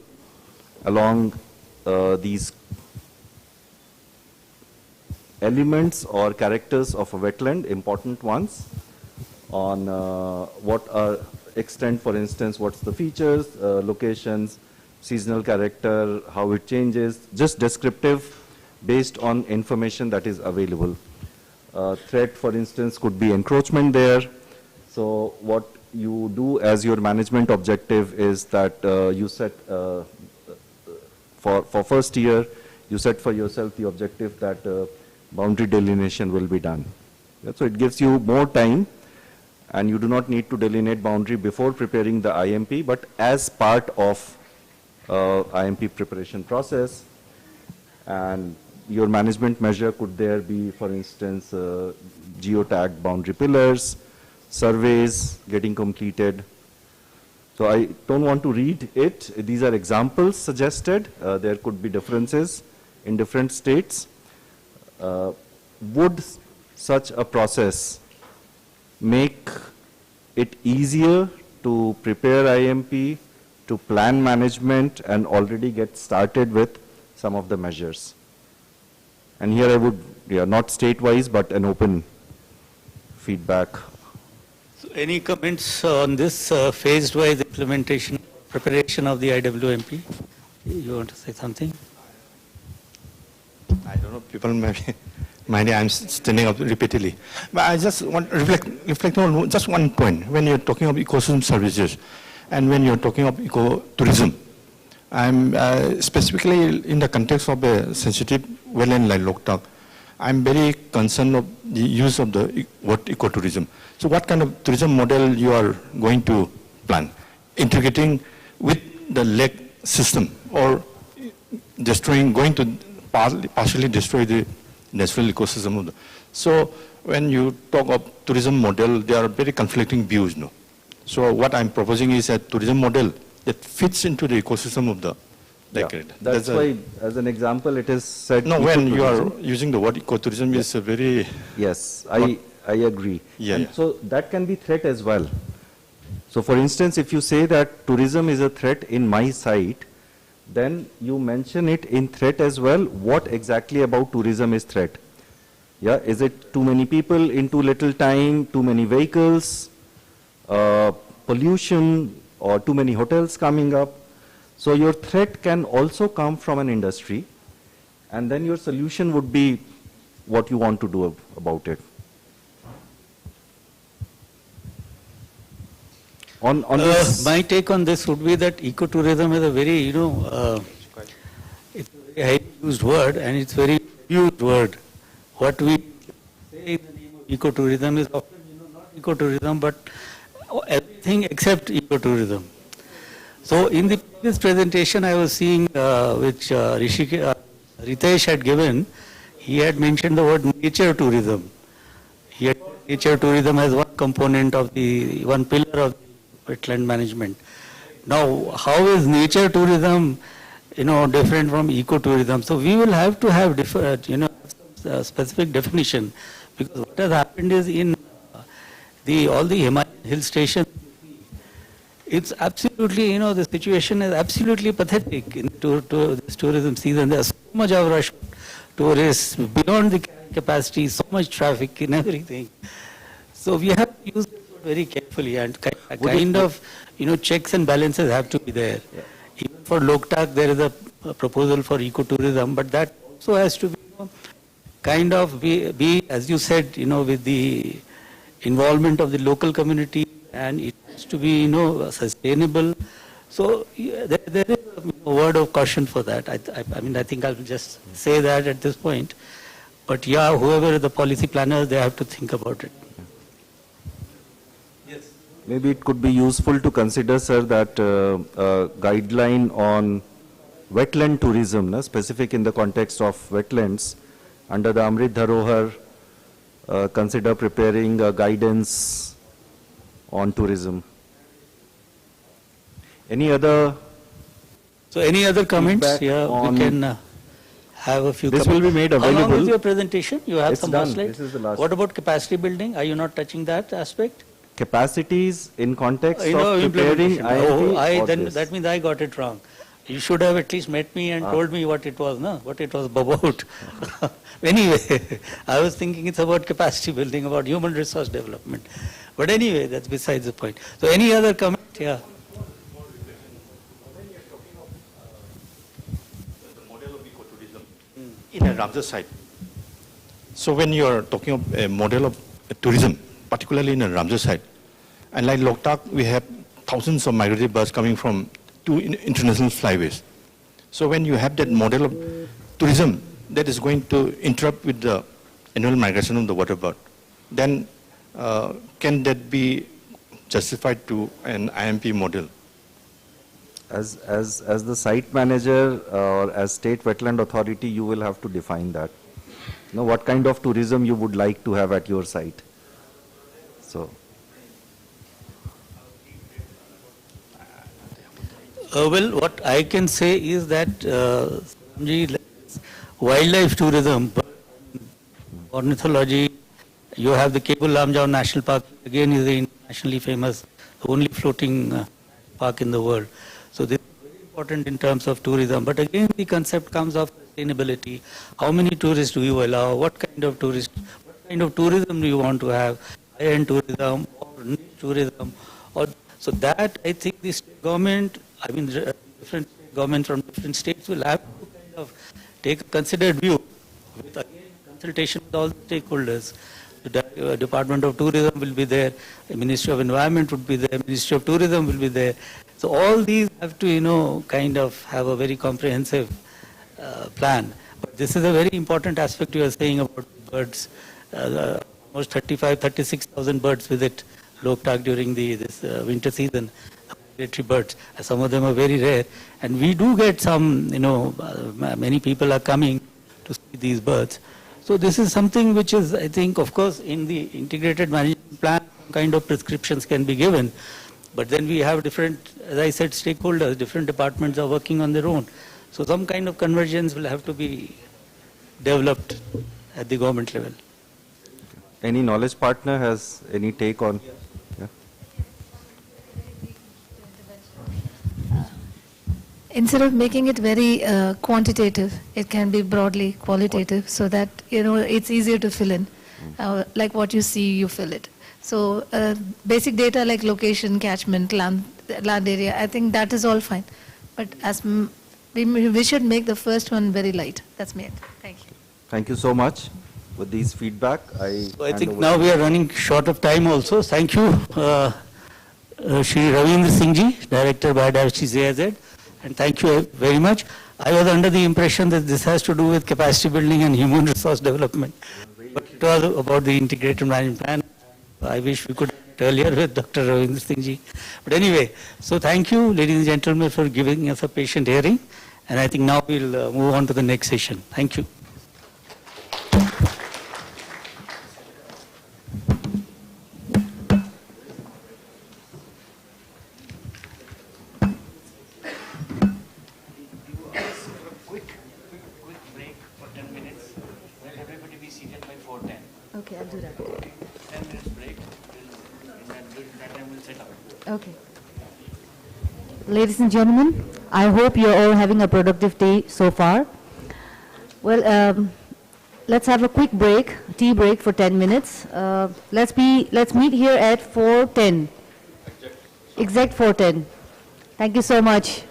along these elements or characters of a wetland, important ones, on what are extent, for instance, what's the features, locations, seasonal character, how it changes, just descriptive based on information that is available. Threat, for instance, could be encroachment there. So what you do as your management objective is that you set, for first year, you set for yourself the objective that boundary delineation will be done. So it gives you more time, and you do not need to delineate boundary before preparing the IMP, but as part of IMP preparation process. And your management measure could there be, for instance, geotag boundary pillars, surveys getting completed. So I don't want to read it. These are examples suggested. There could be differences in different states. Would such a process make it easier to prepare IMP, to plan management, and already get started with some of the measures. And here I would, not state-wise, but an open feedback. So any comments on this phased-wise implementation, preparation of the IWMP? You want to say something? I don't know, people maybe I'm standing up repeatedly. But I just want to reflect on just one point. When you're talking of ecosystem services and when you're talking of ecotourism, I'm specifically in the context of a sensitive wetland like Loktak, I'm very concerned of the use of the word ecotourism. So what kind of tourism model you are going to plan? Integrating with the lake system or going to partially destroy the natural ecosystem of the. So when you talk of tourism model, there are very conflicting views. No? So what I'm proposing is a tourism model that fits into the ecosystem of the lake. Yeah, that's why, as an example, it is said. No, when you are using the word ecotourism, is a very. Yes, I agree. Yeah, and yeah. so that can be threat as well. So for instance, if you say that tourism is a threat in my site, then you mention it in threat as well. What exactly about tourism is threat? Yeah, is it too many people in too little time, too many vehicles, pollution, or too many hotels coming up? So your threat can also come from an industry, and then your solution would be what you want to do about it. On this, my take on this would be that ecotourism is a very, it's a very highly used word and it's very used word. What we say in the name of ecotourism is often, not ecotourism, but everything except ecotourism. So in the previous presentation I was seeing, which Ritesh had given, he had mentioned the word nature tourism. He had nature tourism as one component of one pillar of wetland management. Now, how is nature tourism, different from ecotourism? So we will have to have different, specific definition, because what has happened is in all the Himalayan hill stations, it's absolutely, the situation is absolutely pathetic in this tourism season. There's so much of rush tourists beyond the capacity, so much traffic and everything. So we have to use it very carefully, and kind of, checks and balances have to be there. Yeah. Even for Loktak, there is a proposal for ecotourism, but that also has to be, kind of be, as you said, with the involvement of the local community, and it has to be, sustainable. So there is a word of caution for that. I mean, I think I'll just say that at this point. But yeah, whoever the policy planners, they have to think about it. maybe it could be useful to consider, sir, that a guideline on wetland tourism, specific in the context of wetlands, under the Amrit Dharohar, consider preparing a guidance on tourism. Any other? So any other comments? Yeah, we can have a few. This will be made available. How long is your presentation? You have It's some done. more slides. This is the last. What about capacity building? Are you not touching that aspect? Capacities in context of preparing IIT, then that means I got it wrong. You should have at least met me and told me what it was, no? What it was about. Anyway, I was thinking it's about capacity building, about human resource development. But anyway, that's besides the point. So any other comment? Yeah. In a Ramsar site. So when you are talking of a model of tourism, particularly in a Ramsar site, and like Loktak, we have thousands of migratory birds coming from two international flyways. So when you have that model of tourism that is going to interrupt with the annual migration of the water bird, then can that be justified to an IMP model? As the site manager or as state wetland authority, you will have to define that. What kind of tourism you would like to have at your site. So. Well, what I can say is that wildlife tourism, ornithology, you have the Cable Lamjao National Park, again is internationally famous, the only floating park in the world. So this is very important in terms of tourism. But again, the concept comes of sustainability. How many tourists do you allow? What kind of tourism do you want to have? High-end tourism or niche tourism? So that I think the state government, different governments from different states will have to kind of take a considered view with again consultation with all the stakeholders. The Department of Tourism will be there, the Ministry of Environment would be there, Ministry of Tourism will be there. So all these have to, kind of have a very comprehensive plan. But this is a very important aspect you are saying about birds. Almost 36,000 birds visit Loktak during this winter season, migratory birds. Some of them are very rare. And we do get some, many people are coming to see these birds. So this is something which is, I think, of course, in the integrated management plan, some kind of prescriptions can be given. But then we have different, as I said, stakeholders, different departments are working on their own. So some kind of convergence will have to be developed at the government level. Any knowledge partner has any take on? Yeah. Instead of making it very quantitative, it can be broadly qualitative so that, it's easier to fill in. Like what you see, you fill it. So basic data like location, catchment, land area, I think that is all fine. But we should make the first one very light. That's me. Thank you. Thank you so much. With these feedback, I think now we are running short of time also. Thank you, Shri Ravindra Singh ji, Director Biodiversity CIZ, and thank you very much. I was under the impression that this has to do with capacity building and human resource development, but it was about the integrated management plan. I wish we could earlier with Dr. Ravindra Singh ji. But anyway, so thank you, ladies and gentlemen, for giving us a patient hearing, and I think now we'll move on to the next session. Thank you. Okay, I'll do that. 10 minutes break. That time we'll set up. Okay. Ladies and gentlemen, I hope you're all having a productive day so far. Well, let's have a quick break, tea break for 10 minutes. Let's meet here at 4:10. Exact 4:10. Thank you so much.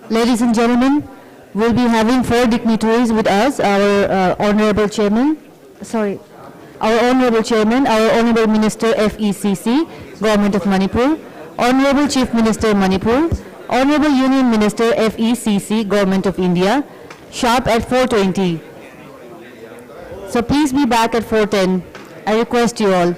Ladies and gentlemen, we'll be having 4 dignitaries with us, our Honorable Chairman, our Honorable Minister FECC, Government of Manipur, Honorable Chief Minister Manipur, Honorable Union Minister FECC, Government of India, sharp at 4:20. So please be back at 4:10. I request you all.